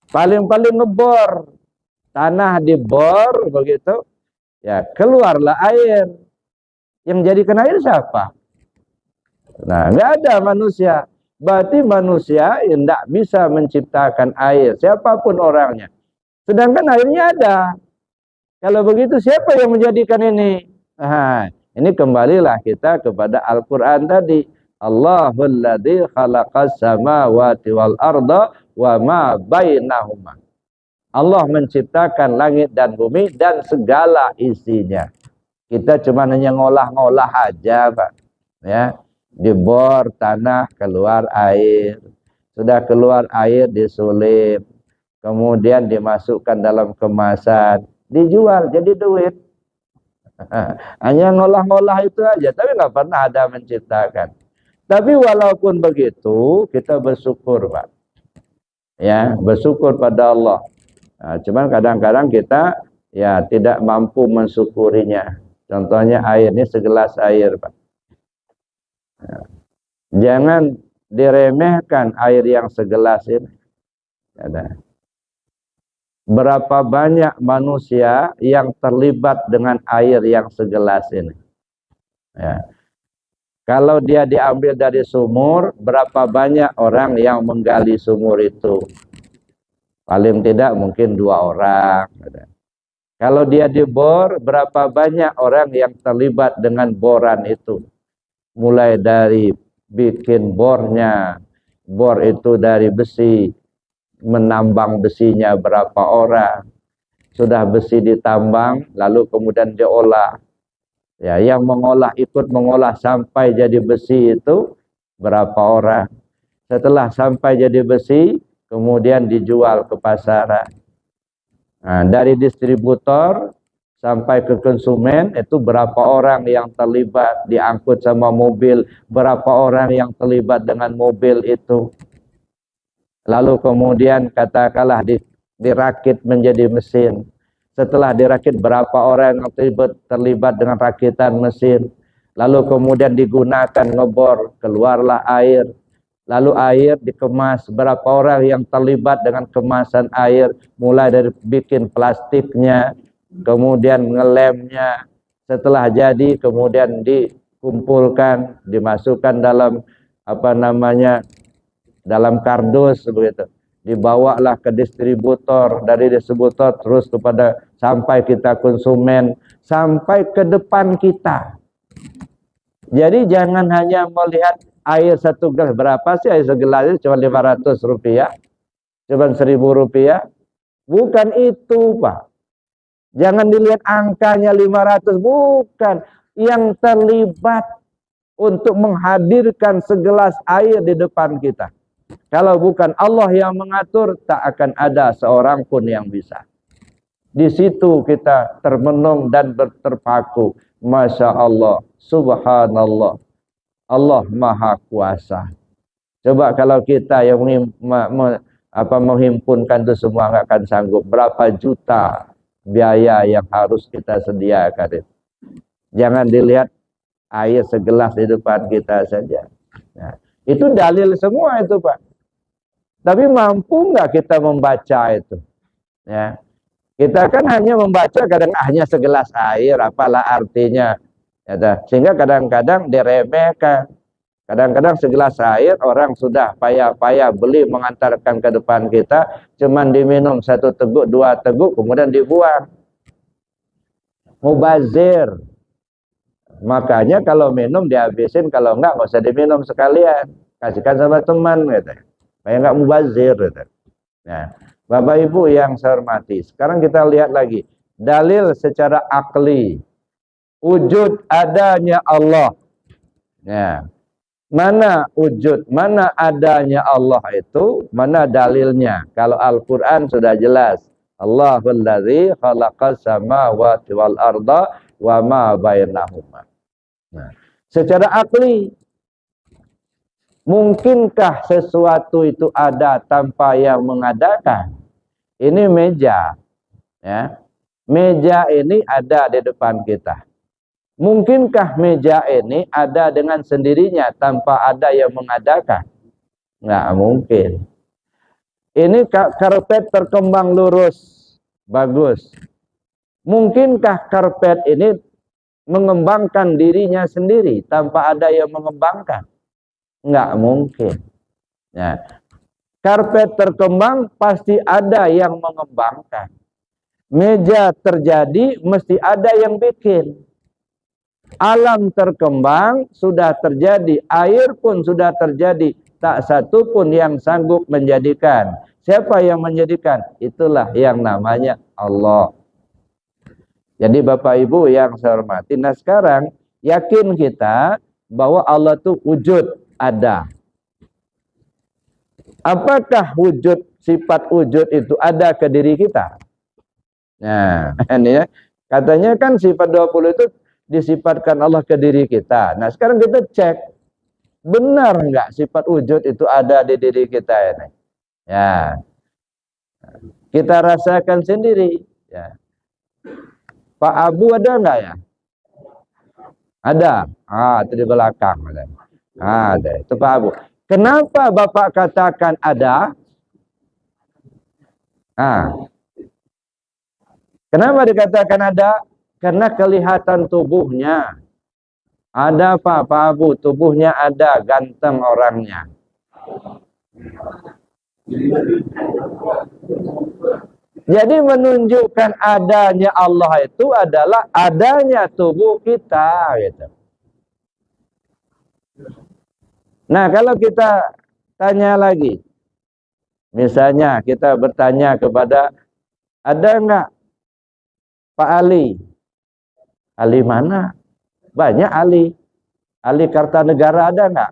Paling-paling ngebor. Tanah dibor, begitu. Ya, keluarlah air. Yang jadikan air siapa? Nah, nggak ada manusia. Berarti manusia tidak bisa menciptakan air, siapapun orangnya. Sedangkan airnya ada. Kalau begitu siapa yang menjadikan ini? Nah, ini kembalilah kita kepada Al-Quran tadi. Allahul ladzi khalaqas samawati wal arda wa ma bainahuma. Allah menciptakan langit dan bumi dan segala isinya. Kita cuma hanya ngolah-ngolah aja, Pak. Ya. Dibor tanah, keluar air. Sudah keluar air, disulip. Kemudian dimasukkan dalam kemasan. Dijual, jadi duit. Hanya ngolah-ngolah itu aja. Tapi nggak pernah ada menciptakan. Tapi walaupun begitu, kita bersyukur, Pak. Ya, bersyukur pada Allah. Nah, cuman kadang-kadang kita ya tidak mampu mensyukurinya. Contohnya air, ini segelas air, Pak. Jangan diremehkan air yang segelas ini. Berapa banyak manusia yang terlibat dengan air yang segelas ini. Ya. Kalau dia diambil dari sumur, berapa banyak orang yang menggali sumur itu? Paling tidak mungkin 2 orang. Kalau dia dibor, berapa banyak orang yang terlibat dengan boran itu? Mulai dari bikin bornya, bor itu dari besi, menambang besinya berapa orang, sudah besi ditambang, lalu kemudian diolah. Ya, yang mengolah ikut mengolah sampai jadi besi itu berapa orang. Setelah sampai jadi besi, kemudian dijual ke pasaran. Nah, dari distributor sampai ke konsumen itu berapa orang yang terlibat, diangkut sama mobil, berapa orang yang terlibat dengan mobil itu. Lalu kemudian katakanlah dirakit menjadi mesin. Setelah dirakit berapa orang yang terlibat dengan rakitan mesin. Lalu kemudian digunakan ngebor, keluarlah air. Lalu air dikemas, berapa orang yang terlibat dengan kemasan air, mulai dari bikin plastiknya, kemudian ngelemnya, setelah jadi kemudian dikumpulkan, dimasukkan dalam dalam kardus begitu. Dibawalah ke distributor, dari distributor terus kepada sampai kita konsumen, sampai ke depan kita. Jadi jangan hanya melihat air satu gelas, berapa sih air segelas itu? Cuma 500 rupiah, cuma 1000 rupiah. Bukan itu, Pak. Jangan dilihat angkanya 500, bukan. Yang terlibat untuk menghadirkan segelas air di depan kita. Kalau bukan Allah yang mengatur, tak akan ada seorang pun yang bisa. Di situ kita termenung dan terpaku. Masya Allah, subhanallah. Allah Maha Kuasa. Coba kalau kita yang menghimpunkan itu semua nggak akan sanggup. Berapa juta biaya yang harus kita sediakan itu. Jangan dilihat air segelas di depan kita saja. Nah, itu dalil semua itu, Pak. Tapi mampu nggak kita membaca itu? Ya, kita kan hanya membaca kadang hanya segelas air, apalah artinya? Ya, sehingga kadang-kadang diremehkan. Kadang-kadang segelas air orang sudah payah-payah beli mengantarkan ke depan kita, cuman diminum 1 teguk, 2 teguk, kemudian dibuang. Mubazir. Makanya kalau minum dihabisin, kalau enggak usah diminum sekalian, kasihkan sama teman gitu. Supaya enggak mubazir gitu. Nah, Bapak Ibu yang saya hormati, sekarang kita lihat lagi dalil secara akli wujud adanya Allah. Ya. Mana wujud, mana adanya Allah itu, mana dalilnya? Kalau Al-Quran sudah jelas. Allahul ladzi khalaqas samawati wal arda wa ma bainahuma. Nah, secara akli, mungkinkah sesuatu itu ada tanpa yang mengadakan? Ini meja, ya. Meja ini ada di depan kita. Mungkinkah meja ini ada dengan sendirinya tanpa ada yang mengadakan? Nggak mungkin. Ini karpet terkembang lurus, bagus. Mungkinkah karpet ini mengembangkan dirinya sendiri tanpa ada yang mengembangkan? Nggak mungkin. Ya. Karpet terkembang pasti ada yang mengembangkan. Meja terjadi mesti ada yang bikin. Alam terkembang sudah terjadi, air pun sudah terjadi, tak satu pun yang sanggup menjadikan. Siapa yang menjadikan? Itulah yang namanya Allah. Jadi Bapak Ibu yang saya hormati, nah sekarang yakin kita bahwa Allah itu wujud, ada. Apakah wujud, sifat wujud itu ada ke diri kita? Nah, ini ya, katanya kan sifat 20 itu disifatkan Allah ke diri kita. Nah, sekarang kita cek, benar enggak sifat wujud itu ada di diri kita ini? Ya, kita rasakan sendiri. Ya. Pak Abu ada enggak ya? Ada. Ah, itu di belakang ada. Ah, ada. Itu Pak Abu. Kenapa Bapak katakan ada? Ah. Kenapa dikatakan ada? Karena kelihatan tubuhnya. Ada Pak Abu, tubuhnya ada, ganteng orangnya. Jadi menunjukkan adanya Allah itu adalah adanya tubuh kita, gitu. Nah, kalau kita tanya lagi, misalnya kita bertanya kepada, ada enggak Pak Ali? Ali mana? Banyak Ali. Ali Kartanegara ada enggak?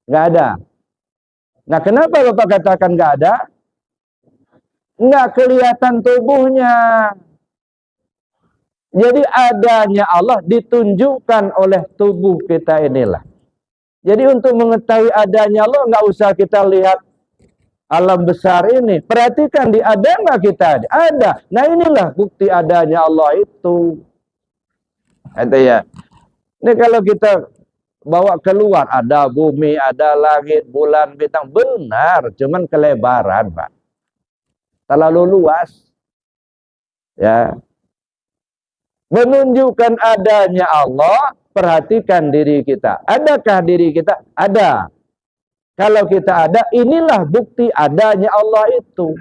Enggak ada. Nah, kenapa Bapak katakan enggak ada? Enggak kelihatan tubuhnya. Jadi adanya Allah ditunjukkan oleh tubuh kita inilah. Jadi untuk mengetahui adanya Allah enggak usah kita lihat alam besar ini. Perhatikan di ada enggak kita? Ada. Nah, inilah bukti adanya Allah itu. Itu ya. Ini kalau kita bawa keluar, ada bumi, ada langit, bulan, bintang, benar, cuman kelebaran, Pak. Terlalu luas. Ya. Menunjukkan adanya Allah, perhatikan diri kita. Adakah diri kita? Ada. Kalau kita ada, inilah bukti adanya Allah itu.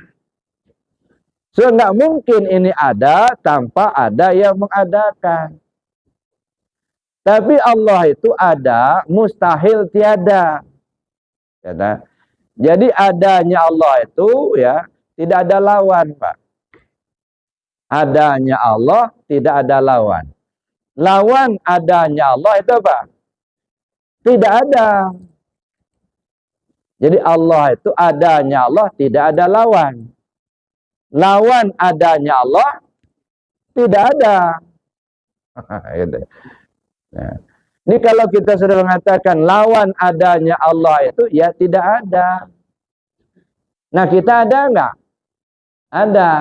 So, nggak mungkin ini ada tanpa ada yang mengadakan. Tapi Allah itu ada, mustahil tiada. Jadi adanya Allah itu ya tidak ada lawan, Pak. Adanya Allah tidak ada lawan. Lawan adanya Allah itu apa? Tidak ada. Jadi Allah itu adanya Allah tidak ada lawan. Lawan adanya Allah tidak ada. Nah, ini kalau kita sudah mengatakan lawan adanya Allah itu ya tidak ada. Nah, kita ada enggak? Ada.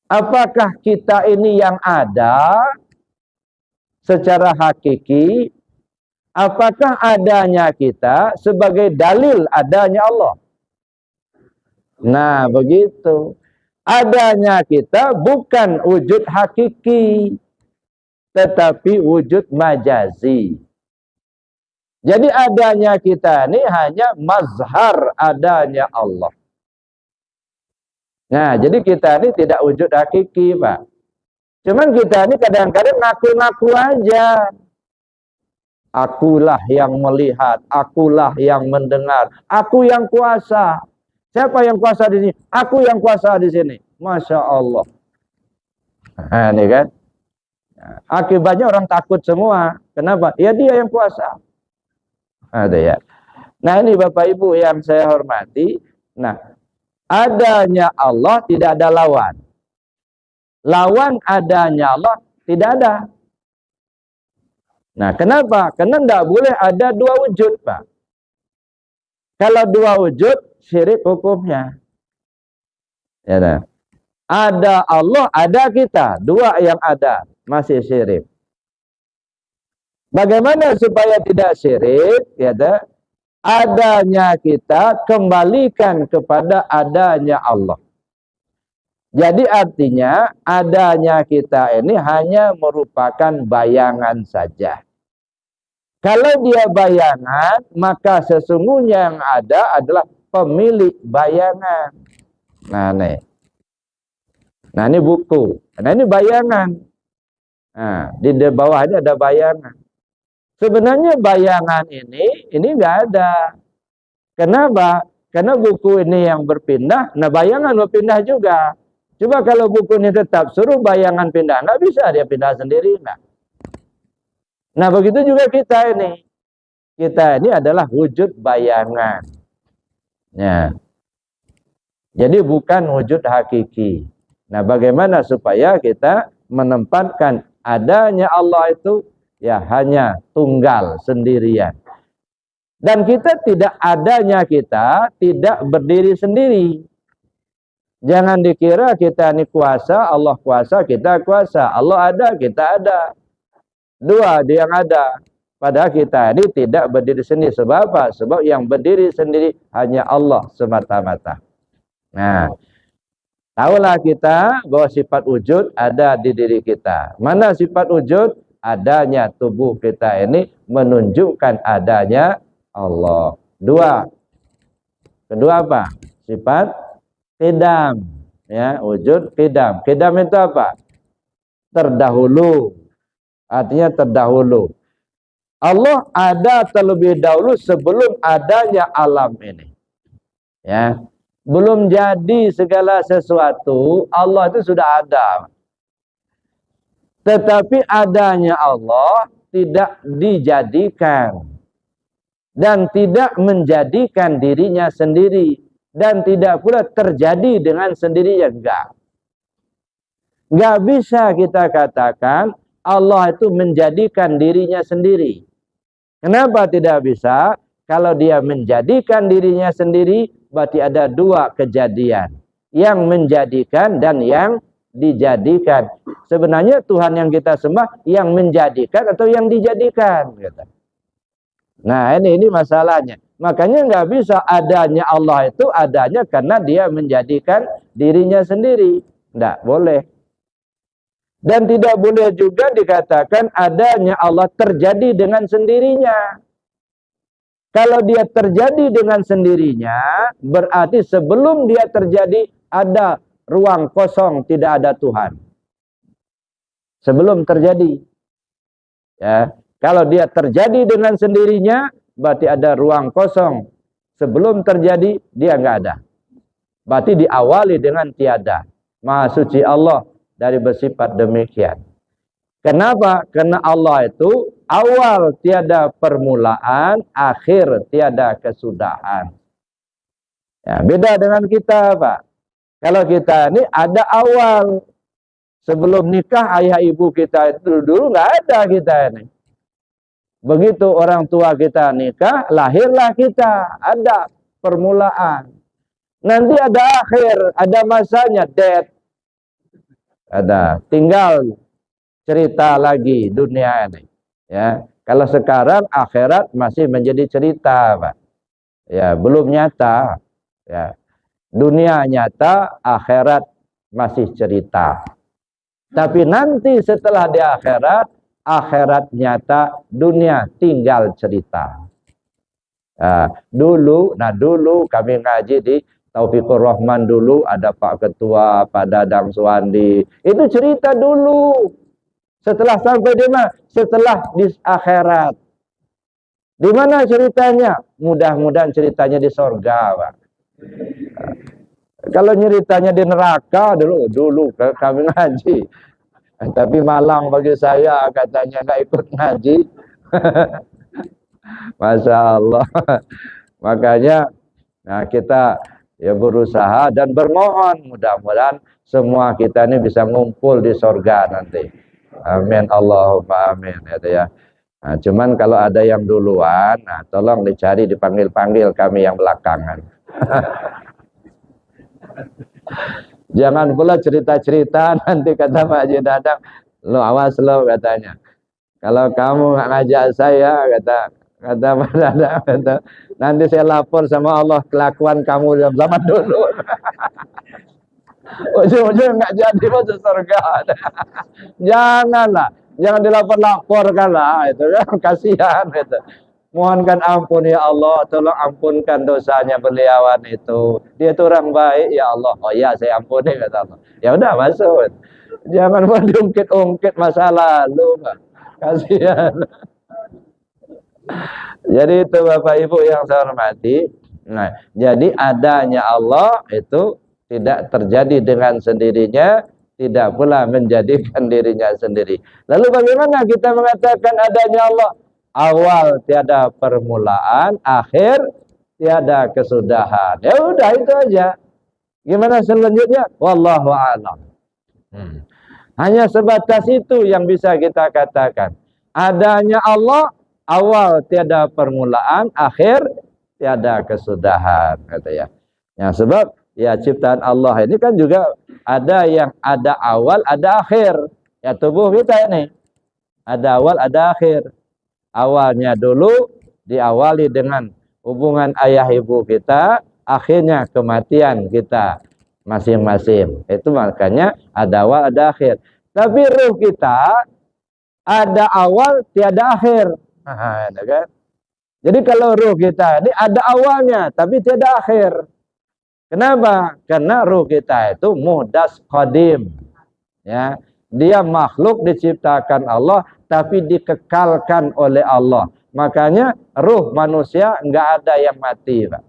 Apakah kita ini yang ada secara hakiki? Apakah adanya kita sebagai dalil adanya Allah? Nah, begitu. Adanya kita bukan wujud hakiki, tetapi wujud majazi. Jadi adanya kita ini hanya mazhar adanya Allah. Nah, jadi kita ini tidak wujud hakiki, Pak. Cuman kita ini kadang-kadang ngaku-ngaku aja. Akulah yang melihat, akulah yang mendengar, aku yang kuasa. Siapa yang kuasa di sini? Aku yang kuasa di sini. Masya Allah. Nah, ini kan. Akibatnya orang takut semua. Kenapa? Ya dia yang kuasa. Ada ya. Nah, ini Bapak Ibu yang saya hormati. Nah, adanya Allah tidak ada lawan. Lawan adanya Allah tidak ada. Nah, kenapa? Karena tidak boleh ada dua wujud, Pak. Kalau dua wujud, syirik hukumnya. Ya, nah. Ada Allah, ada kita. Dua yang ada, masih syirik. Bagaimana supaya tidak syirik? Ya, nah. Adanya kita kembalikan kepada adanya Allah. Jadi artinya adanya kita ini hanya merupakan bayangan saja. Kalau dia bayangan, maka sesungguhnya yang ada adalah pemilik bayangan. Nah ini buku. Nah ini bayangan. Nah, di bawah ini ada bayangan. Sebenarnya bayangan ini nggak ada. Kenapa? Karena buku ini yang berpindah, nah bayangan berpindah juga. Coba kalau buku ini tetap suruh bayangan pindah, nggak bisa dia pindah sendiri. Nah begitu juga kita ini. Kita ini adalah wujud bayangan. Ya. Jadi bukan wujud hakiki. Nah bagaimana supaya kita menempatkan adanya Allah itu ya hanya tunggal sendirian. Dan kita tidak adanya kita tidak berdiri sendiri. Jangan dikira kita ini kuasa, Allah kuasa, kita kuasa. Allah ada, kita ada. Dua dia yang ada. Padahal kita ini tidak berdiri sendiri. Sebab apa? Sebab yang berdiri sendiri hanya Allah semata-mata. Nah, tahulah kita bahwa sifat wujud ada di diri kita. Mana sifat wujud? Adanya tubuh kita ini menunjukkan adanya Allah. Dua. Kedua apa? Sifat qidam. Ya, wujud qidam. Qidam itu apa? Terdahulu. Artinya terdahulu. Allah ada terlebih dahulu sebelum adanya alam ini. Ya. Belum jadi segala sesuatu, Allah itu sudah ada. Tetapi adanya Allah tidak dijadikan. Dan tidak menjadikan dirinya sendiri. Dan tidak pula terjadi dengan sendirinya. Enggak bisa kita katakan Allah itu menjadikan dirinya sendiri. Kenapa tidak bisa? Kalau dia menjadikan dirinya sendiri, berarti ada dua kejadian. Yang menjadikan dan yang dijadikan. Sebenarnya Tuhan yang kita sembah yang menjadikan atau yang dijadikan. Nah ini masalahnya. Makanya nggak bisa adanya Allah itu adanya karena dia menjadikan dirinya sendiri. Nggak boleh. Dan tidak boleh juga dikatakan adanya Allah terjadi dengan sendirinya. Kalau dia terjadi dengan sendirinya, berarti sebelum dia terjadi ada ruang kosong, tidak ada Tuhan. Sebelum terjadi. Ya, kalau dia terjadi dengan sendirinya, berarti ada ruang kosong. Sebelum terjadi, dia nggak ada. Berarti diawali dengan tiada. Maha suci Allah dari bersifat demikian. Kenapa? Karena Allah itu awal tiada permulaan, akhir tiada kesudahan. Ya, beda dengan kita, Pak. Kalau kita ini ada awal. Sebelum nikah, ayah ibu kita itu dulu nggak ada kita ini. Begitu orang tua kita nikah, lahirlah kita. Ada permulaan. Nanti ada akhir, ada masanya, death. Ada, tinggal cerita lagi dunia ini. Ya, kalau sekarang akhirat masih menjadi cerita, Pak. Ya, belum nyata. Ya, dunia nyata, akhirat masih cerita. Tapi nanti setelah di akhirat, akhirat nyata, dunia tinggal cerita. Dulu kami ngaji di Taufikur Rahman dulu, ada Pak Ketua, Pak Dadang Suwandi. Itu cerita dulu. Setelah sampai di mana? Setelah di akhirat. Di mana ceritanya? Mudah-mudahan ceritanya di sorga, Pak. Kalau ceritanya di neraka dulu kami ngaji. Tapi malang bagi saya katanya nggak ikut ngaji. Masya Allah. Makanya nah kita ya berusaha dan bermohon mudah-mudahan semua kita ini bisa ngumpul di sorga nanti. Amin Allahumma amin ya. Nah, cuman kalau ada yang duluan, nah tolong dicari, dipanggil-panggil kami yang belakangan. Jangan pula cerita-cerita nanti kata Pak Haji Dadang, lo awas lo katanya. Kalau kamu nggak ngajak saya, kata Pak Dadang, nanti saya lapor sama Allah kelakuan kamu zaman dulu. Ujung-ujung nggak jadi masuk surga. Janganlah, jangan dilapor-laporkan lah, itu kan kasihan itu. Mohonkan ampun ya Allah, tolong ampunkan dosanya beliauan itu. Dia itu orang baik ya Allah. Oh ya, saya ampuni kata Allah. Ya udah masuk. Jangan mau diungkit-ungkit masa lalu, Pak. Kasihan. Jadi itu Bapak Ibu yang saya hormati. Nah, jadi adanya Allah itu tidak terjadi dengan sendirinya, tidak pula menjadikan dirinya sendiri. Lalu bagaimana kita mengatakan adanya Allah? Awal tiada permulaan, akhir tiada kesudahan. Ya udah itu aja. Gimana selanjutnya? Wallahu a'lam. Hanya sebatas itu yang bisa kita katakan. Adanya Allah, awal tiada permulaan, akhir tiada kesudahan, kata ya. Ya sebab ya ciptaan Allah ini kan juga ada yang ada awal, ada akhir. Ya tubuh kita ini ada awal, ada akhir. Awalnya dulu diawali dengan hubungan ayah ibu kita, akhirnya kematian kita masing-masing. Itu makanya ada awal, ada akhir. Tapi ruh kita ada awal, tiada akhir. Nah, kan? Jadi kalau ruh kita ini ada awalnya, tapi tiada akhir. Kenapa? Karena ruh kita itu muhdas qadim. Ya, dia makhluk diciptakan Allah, tapi dikekalkan oleh Allah. Makanya ruh manusia enggak ada yang mati, Pak.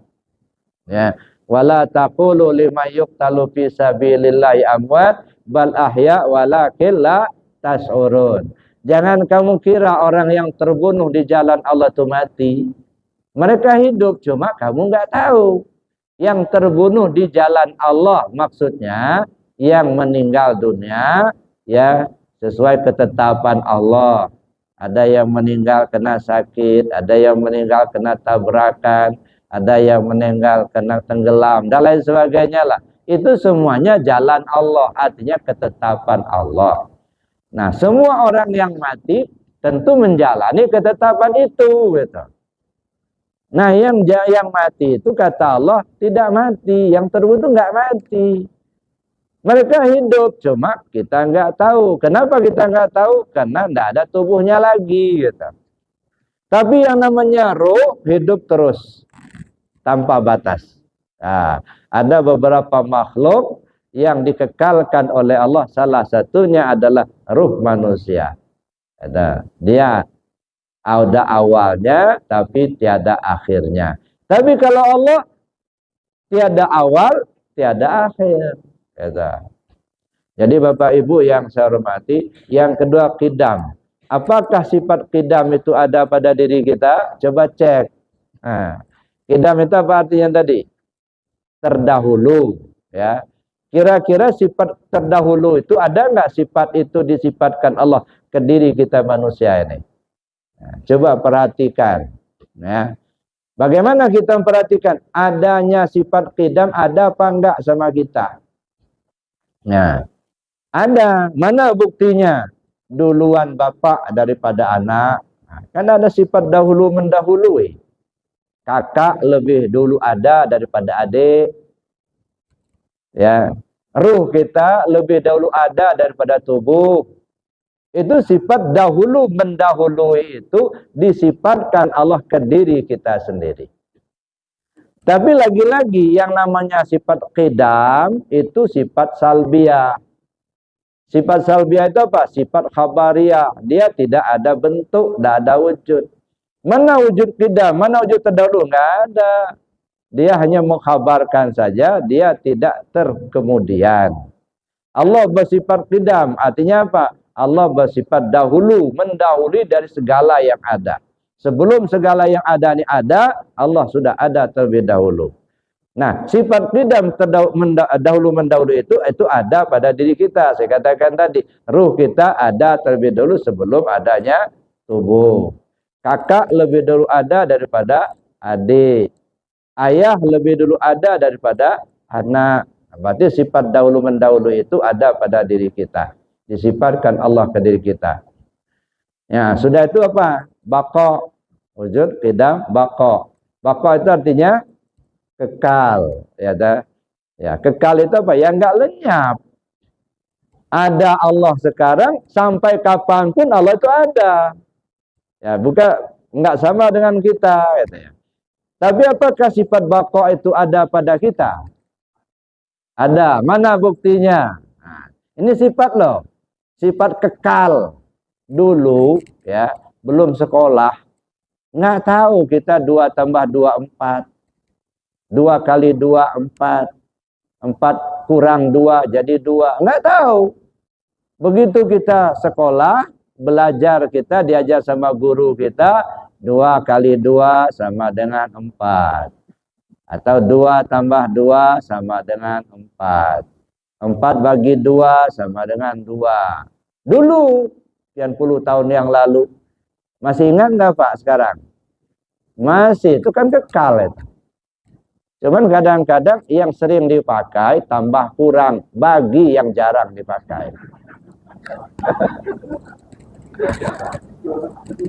Ya, wala taqulu liman yuqtalu fi sabilillahi amwat bal ahya walakin la tash'urun. Jangan kamu kira orang yang terbunuh di jalan Allah itu mati. Mereka hidup, cuma kamu enggak tahu. Yang terbunuh di jalan Allah maksudnya yang meninggal dunia ya sesuai ketetapan Allah. Ada yang meninggal kena sakit, ada yang meninggal kena tabrakan, ada yang meninggal kena tenggelam, dan lain sebagainya lah. Itu semuanya jalan Allah, artinya ketetapan Allah. Nah, semua orang yang mati tentu menjalani ketetapan itu, gitu. Nah, yang mati itu kata Allah tidak mati, yang terbunuh nggak mati. Mereka hidup, cuma kita nggak tahu. Kenapa kita nggak tahu? Karena nggak ada tubuhnya lagi, gitu. Tapi yang namanya roh hidup terus tanpa batas. Nah, ada beberapa makhluk yang dikekalkan oleh Allah. Salah satunya adalah ruh manusia. Dia ada awalnya, tapi tiada akhirnya. Tapi kalau Allah tiada awal, tiada akhir. Jadi Bapak Ibu yang saya hormati, yang kedua qidam. Apakah sifat qidam itu ada pada diri kita? Coba cek. Nah, qidam itu apa artinya tadi? Terdahulu, ya. Kira-kira sifat terdahulu itu ada nggak sifat itu disifatkan Allah ke diri kita manusia ini? Nah, coba perhatikan, ya. Bagaimana kita memperhatikan adanya sifat qidam ada apa enggak sama kita? Nah, ada. Mana buktinya? Duluan bapak daripada anak. Nah, kan ada sifat dahulu mendahului. Kakak lebih dulu ada daripada adik. Ya, ruh kita lebih dahulu ada daripada tubuh. Itu sifat dahulu mendahului itu disifatkan Allah ke diri kita sendiri. Tapi lagi-lagi yang namanya sifat qidam itu sifat salbiyah. Sifat salbiyah itu apa? Sifat khabariyah. Dia tidak ada bentuk, tidak ada wujud. Mana wujud qidam? Mana wujud terdahulu? Enggak ada. Dia hanya mengkhabarkan saja, dia tidak terkemudian. Allah bersifat qidam, artinya apa? Allah bersifat dahulu, mendahului dari segala yang ada. Sebelum segala yang ada ini ada, Allah sudah ada terlebih dahulu. Nah, sifat qidam dahulu mendahulu itu ada pada diri kita. Saya katakan tadi, ruh kita ada terlebih dahulu sebelum adanya tubuh. Kakak lebih dulu ada daripada adik. Ayah lebih dulu ada daripada anak. Berarti sifat dahulu mendahulu itu ada pada diri kita. Disifatkan Allah ke diri kita. Ya, sudah itu apa? Baqa, wujud, qidam, baqa. Baqa itu artinya kekal, ya dah. Ya, kekal itu apa? Ya enggak lenyap. Ada Allah sekarang sampai kapanpun Allah itu ada. Ya, bukan enggak sama dengan kita, katanya. Tapi apakah sifat baqa itu ada pada kita? Ada. Mana buktinya? Nah, ini sifat loh. Sifat kekal. Dulu ya, belum sekolah, nggak tahu kita 2 tambah 2 4. 2 kali 2 4. 4 kurang 2 jadi 2. Nggak tahu. Begitu kita sekolah, belajar, kita diajar sama guru kita, 2 kali 2 sama dengan 4. Atau 2 tambah 2 sama dengan 4. 4 bagi 2 sama dengan 2. Dulu, sekian puluh tahun yang lalu. Masih ingat nggak Pak sekarang? Masih, itu kan kekal itu. Cuman kadang-kadang yang sering dipakai tambah kurang bagi yang jarang dipakai.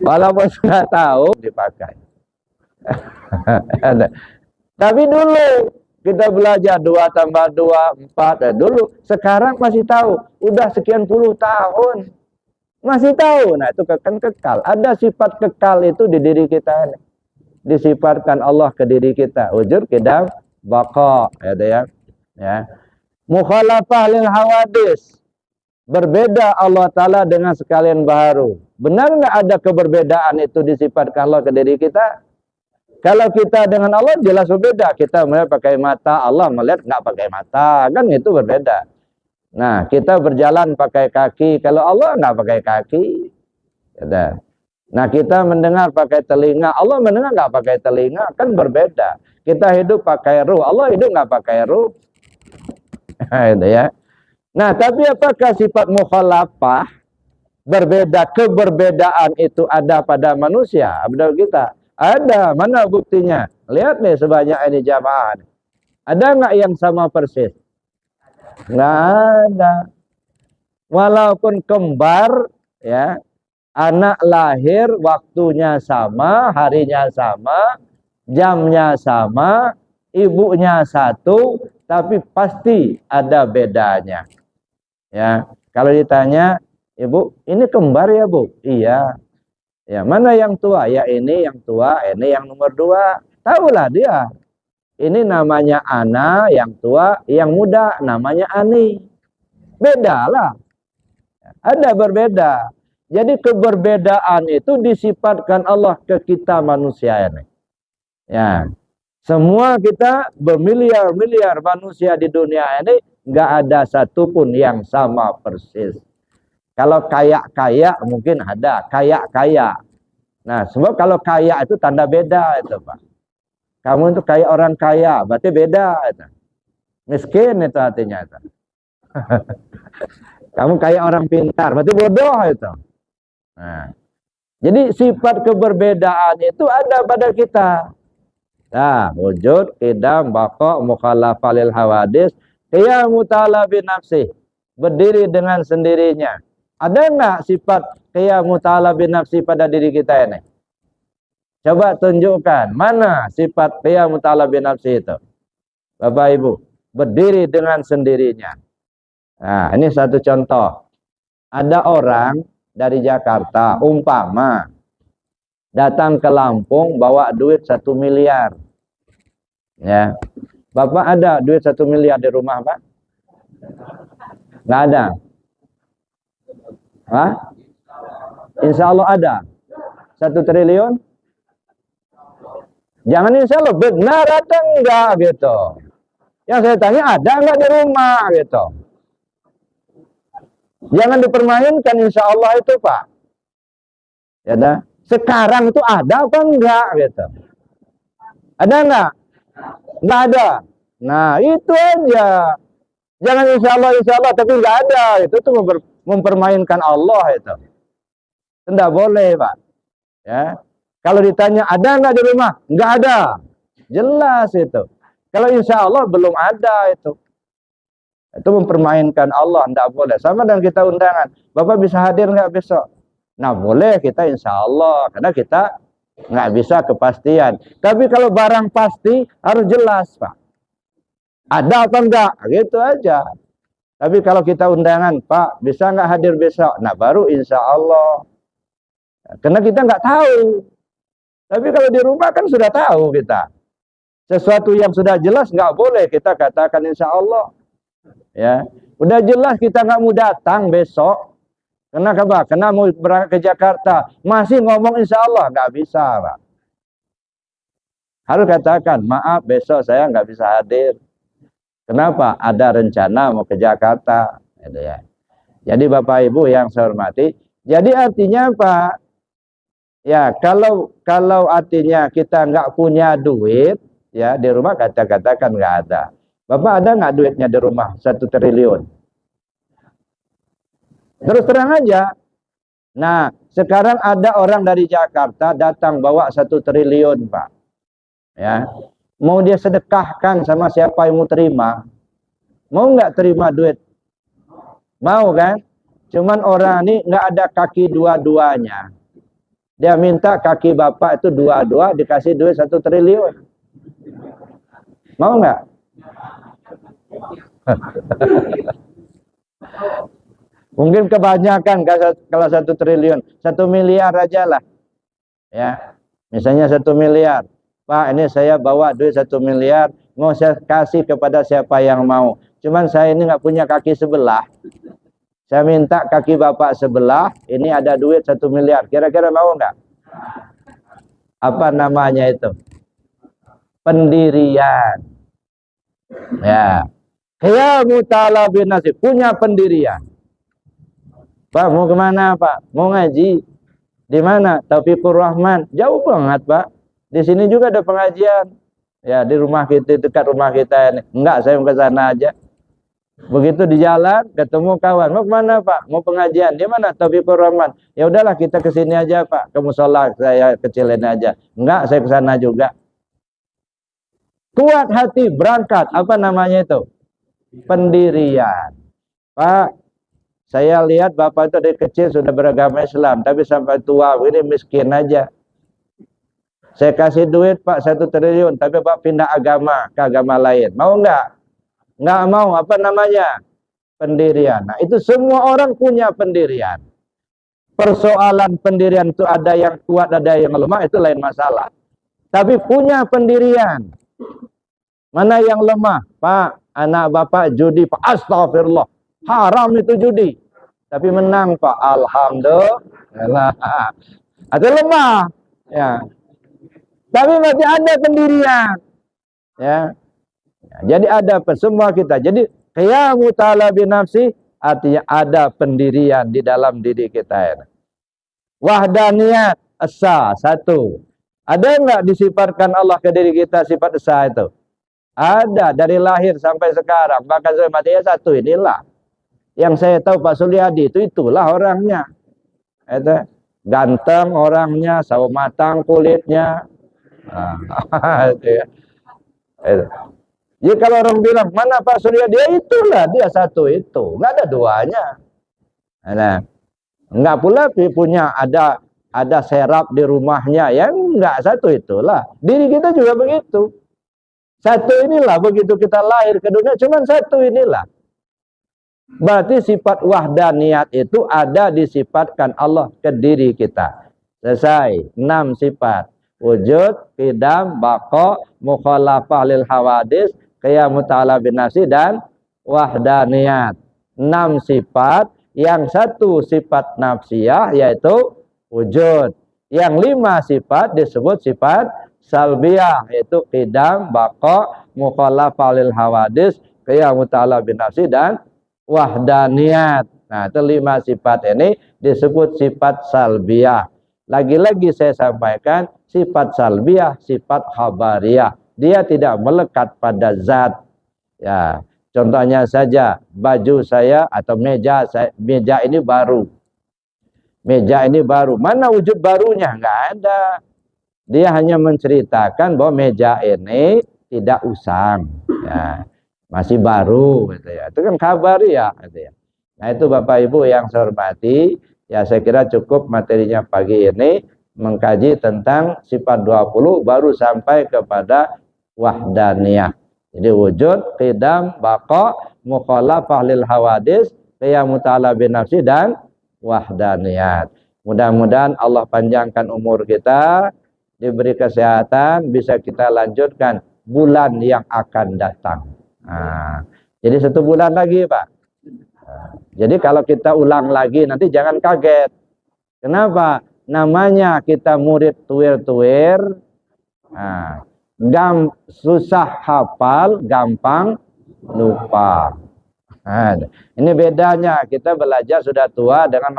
Walaupun sudah tahu dipakai. Tapi dulu kita belajar 2 tambah 2 4 dulu. Sekarang masih tahu. Udah sekian puluh tahun masih tahu. Nah, itu kan kekal. Ada sifat kekal itu di diri kita ini. Disifatkan Allah ke diri kita. Wujud, qidam, baqa, ya. Mukhalafah lil hawadis. Berbeda Allah Ta'ala dengan sekalian baharu. Benar nggak ada keberbedaan itu disifatkan Allah ke diri kita? Kalau kita dengan Allah jelas berbeda. Kita melihat pakai mata, Allah melihat nggak pakai mata. Kan itu berbeda. Nah, kita berjalan pakai kaki. Kalau Allah nggak pakai kaki. Ya. Nah, kita mendengar pakai telinga, Allah mendengar nggak pakai telinga, kan berbeda. Kita hidup pakai ruh, Allah hidup nggak pakai ruh. Itu ya. Nah, tapi apakah sifat mukhalafah berbeda, keberbedaan itu ada pada manusia, pada kita? Ada, mana buktinya? Lihat nih sebanyak ini jamaah. Ada nggak yang sama persis? Nggak ada. Walaupun kembar, ya. Anak lahir waktunya sama, harinya sama, jamnya sama, ibunya satu, tapi pasti ada bedanya. Ya, kalau ditanya, Ibu, ini kembar ya Bu? Iya. Ya, mana yang tua? Ya ini yang tua, ini yang nomor 2. Tahulah dia. Ini namanya Ana, yang tua, yang muda namanya Ani. Bedalah. Ada berbeda. Jadi keberbedaan itu disifatkan Allah ke kita manusia ini. Ya, semua kita bermiliar-miliar manusia di dunia ini nggak ada satupun yang sama persis. Kalau kaya-kaya mungkin ada kaya-kaya. Nah, sebab kalau kaya itu tanda beda itu Pak. Kamu itu kayak orang kaya, berarti beda itu. Miskin itu artinya itu. Kamu kayak orang pintar, berarti bodoh itu. Nah, jadi sifat keberbedaan itu ada pada kita. Nah, wujud, qidam, baqa, mukhalafah lil hawadis, qiyamu ta'ala binafsih, berdiri dengan sendirinya. Ada enggak sifat qiyamu ta'ala binafsih pada diri kita ini? Coba tunjukkan, mana sifat qiyamu ta'ala binafsih itu? Bapak Ibu, berdiri dengan sendirinya. Nah, ini satu contoh. Ada orang dari Jakarta, umpama datang ke Lampung bawa duit 1 miliar. Ya. Bapak ada duit 1 miliar di rumah, Pak? Nggak ada. Hah? Insya Allah ada. 1 triliun? Jangan insya Allah, benar ada enggak gitu. Yang saya tanya ada enggak di rumah gitu. Jangan dipermainkan insya Allah itu Pak. Ya dah. Sekarang itu ada apa enggak gitu. Ada enggak? Enggak ada. Nah, itu aja. Jangan insya Allah, tapi nggak ada. Itu tuh mempermainkan Allah itu. Tidak boleh, Pak. Ya. Kalau ditanya, ada nggak di rumah? Nggak ada. Jelas itu. Kalau insya Allah belum ada itu. Itu mempermainkan Allah, tidak boleh. Sama dengan kita undangan. Bapak bisa hadir nggak besok? Nah, boleh kita insya Allah. Karena kita nggak bisa kepastian. Tapi kalau barang pasti harus jelas, Pak. Ada apa enggak? Gitu aja. Tapi kalau kita undangan, Pak, bisa nggak hadir besok? Nah, baru insya Allah. Karena kita nggak tahu. Tapi kalau di rumah kan sudah tahu kita. Sesuatu yang sudah jelas nggak boleh kita katakan insya Allah. Ya, udah jelas kita nggak mau datang besok. Kenapa? Karena mau berangkat ke Jakarta. Masih ngomong insya Allah nggak bisa, Pak. Harus katakan maaf besok saya nggak bisa hadir. Kenapa? Ada rencana mau ke Jakarta. Gitu ya. Jadi Bapak Ibu yang saya hormati, jadi artinya Pak, ya kalau artinya kita nggak punya duit, ya di rumah katakan nggak ada. Bapak ada nggak duitnya di rumah 1 triliun? Terus terang aja. Nah, sekarang ada orang dari Jakarta datang bawa 1 triliun, Pak. Ya, mau dia sedekahkan sama siapa yang mau terima? Mau nggak terima duit? Mau kan? Cuman orang ini nggak ada kaki dua-duanya. Dia minta kaki bapak itu dua-dua dikasih duit 1 triliun. Mau nggak? Mungkin kebanyakan kalau 1 triliun, 1 miliar aja lah. Ya, misalnya 1 miliar. Pak, ini saya bawa duit 1 miliar, mau saya kasih kepada siapa yang mau. Cuman saya ini nggak punya kaki sebelah. Saya minta kaki bapak sebelah, ini ada duit 1 miliar. Kira-kira mau nggak? Apa namanya itu? Pendirian. Ya. Ya mutala bin nasib, punya pendirian. Pak, mau kemana Pak? Mau ngaji. Di mana? Taufikur Rahman. Jauh banget Pak. Di sini juga ada pengajian. Ya di rumah kita, dekat rumah kita ini. Enggak, saya mau ke sana aja. Begitu di jalan ketemu kawan. Mau kemana Pak? Mau pengajian. Di mana? Taufikur Rahman. Ya udahlah kita ke sini aja Pak. Ke musola saya kecilin aja. Enggak, saya ke sana juga. Kuat hati berangkat. Apa namanya itu? Pendirian. Pak, saya lihat Bapak itu dari kecil sudah beragama Islam, tapi sampai tua ini miskin aja. Saya kasih duit Pak 1 triliun, tapi Pak pindah agama ke agama lain. Mau enggak? Enggak mau. Apa namanya? Pendirian. Nah, itu semua orang punya pendirian. Persoalan pendirian itu ada yang kuat, ada yang lemah, itu lain masalah. Tapi punya pendirian. Mana yang lemah? Pak, anak Bapak judi, Pak. Astagfirullah. Haram itu judi. Tapi menang, Pak. Alhamdulillah. Atau lemah. Ya. Tapi masih ada pendirian. Ya. Jadi ada semua kita. Jadi qiyamu ta'ala binafsi artinya ada pendirian di dalam diri kita. Wahdaniyat esa 1. Ada enggak disifatkan Allah ke diri kita sifat esa itu? Ada dari lahir sampai sekarang. Bahkan saya mati 1 inilah. Yang saya tahu Pak Sulyadi itulah orangnya. Itu ganteng orangnya, sawo matang kulitnya. Itu ya. Itu. Jadi kalau orang bilang mana Pak Suryadi, ya itulah dia 1 itu, nggak ada duanya. Nah, nggak pula punya ada serap di rumahnya, ya nggak 1 itulah. Diri kita juga begitu. 1 inilah begitu kita lahir ke dunia, cuman 1 inilah. Berarti sifat wahdaniyat itu ada disifatkan Allah ke diri kita. Selesai. 6 sifat. Wujud, qidam, baqa, mukhalafah lil hawadis, qiyamu ta'ala binafsi dan wahdaniyat. 6 sifat, yang 1 sifat nafsiyah yaitu wujud. Yang 5 sifat disebut sifat salbiyah yaitu qidam, baqa, mukhalafah lil hawadis, qiyamu ta'ala binafsi dan wahdaniyat. Nah, itu 5 sifat ini disebut sifat salbiyah. Lagi-lagi saya sampaikan sifat salbiyah, sifat khabariyah. Dia tidak melekat pada zat. Ya, contohnya saja baju saya atau meja ini baru. Meja ini baru. Mana wujud barunya? Enggak ada. Dia hanya menceritakan bahwa meja ini tidak usang. Ya, masih baru gitu ya. Itu kan kabar ya gitu ya. Nah, itu Bapak Ibu yang saya hormati, ya saya kira cukup materinya pagi ini mengkaji tentang sifat 20 baru sampai kepada wahdaniyah. Jadi wujud, qidam, baqa, mukhalafah lil hawadis, qiyamu ta'ala bin nafsi dan wahdaniyat. Mudah-mudahan Allah panjangkan umur kita, diberi kesehatan, bisa kita lanjutkan bulan yang akan datang. Nah, jadi 1 bulan lagi Pak. Nah, jadi kalau kita ulang lagi nanti jangan kaget. Kenapa? Namanya kita murid tuir-tuir. Nah, susah hafal, gampang lupa. Nah, ini bedanya kita belajar sudah tua dengan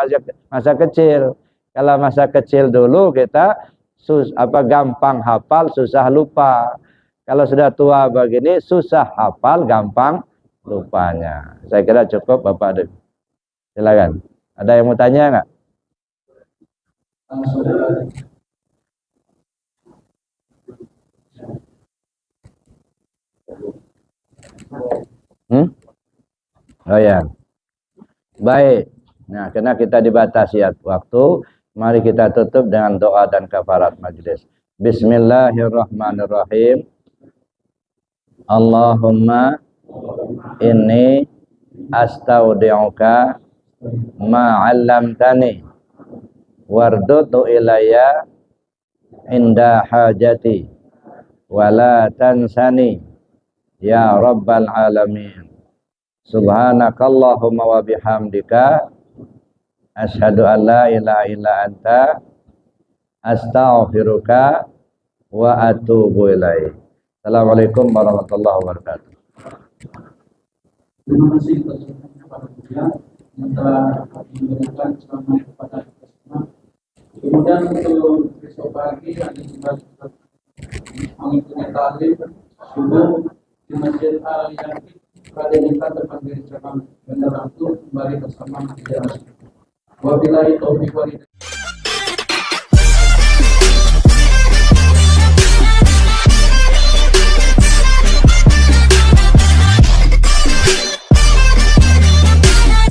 masa kecil. Kalau masa kecil dulu kita gampang hafal, susah lupa. Kalau sudah tua begini susah hafal, gampang lupanya. Saya kira cukup Bapak Dek. Silakan. Ada yang mau tanya nggak? Oh ya. Baik. Nah, karena kita dibatasi waktu, mari kita tutup dengan doa dan kafarat majlis. Bismillahirrahmanirrahim. Allahumma inni astaudi'uka ma 'allamtani wardutu ilayya inda hajati wala tansani ya rabbal alamin. Subhanakallahumma wa bihamdika asyhadu an la ilaha illa anta astaghfiruka wa atubu ilaik. Assalamualaikum warahmatullahi wabarakatuh. Terima kasih kepada Buya yang telah memberikan ceramah kepada kita semua. Kemudian untuk besok pagi ada juga mengikuti taklim subuh di Masjid Al-Yakin pada kita terpanggil ceramah benar waktu kembali bersama masyarakat. Wabillahi taufiq wal hidayah.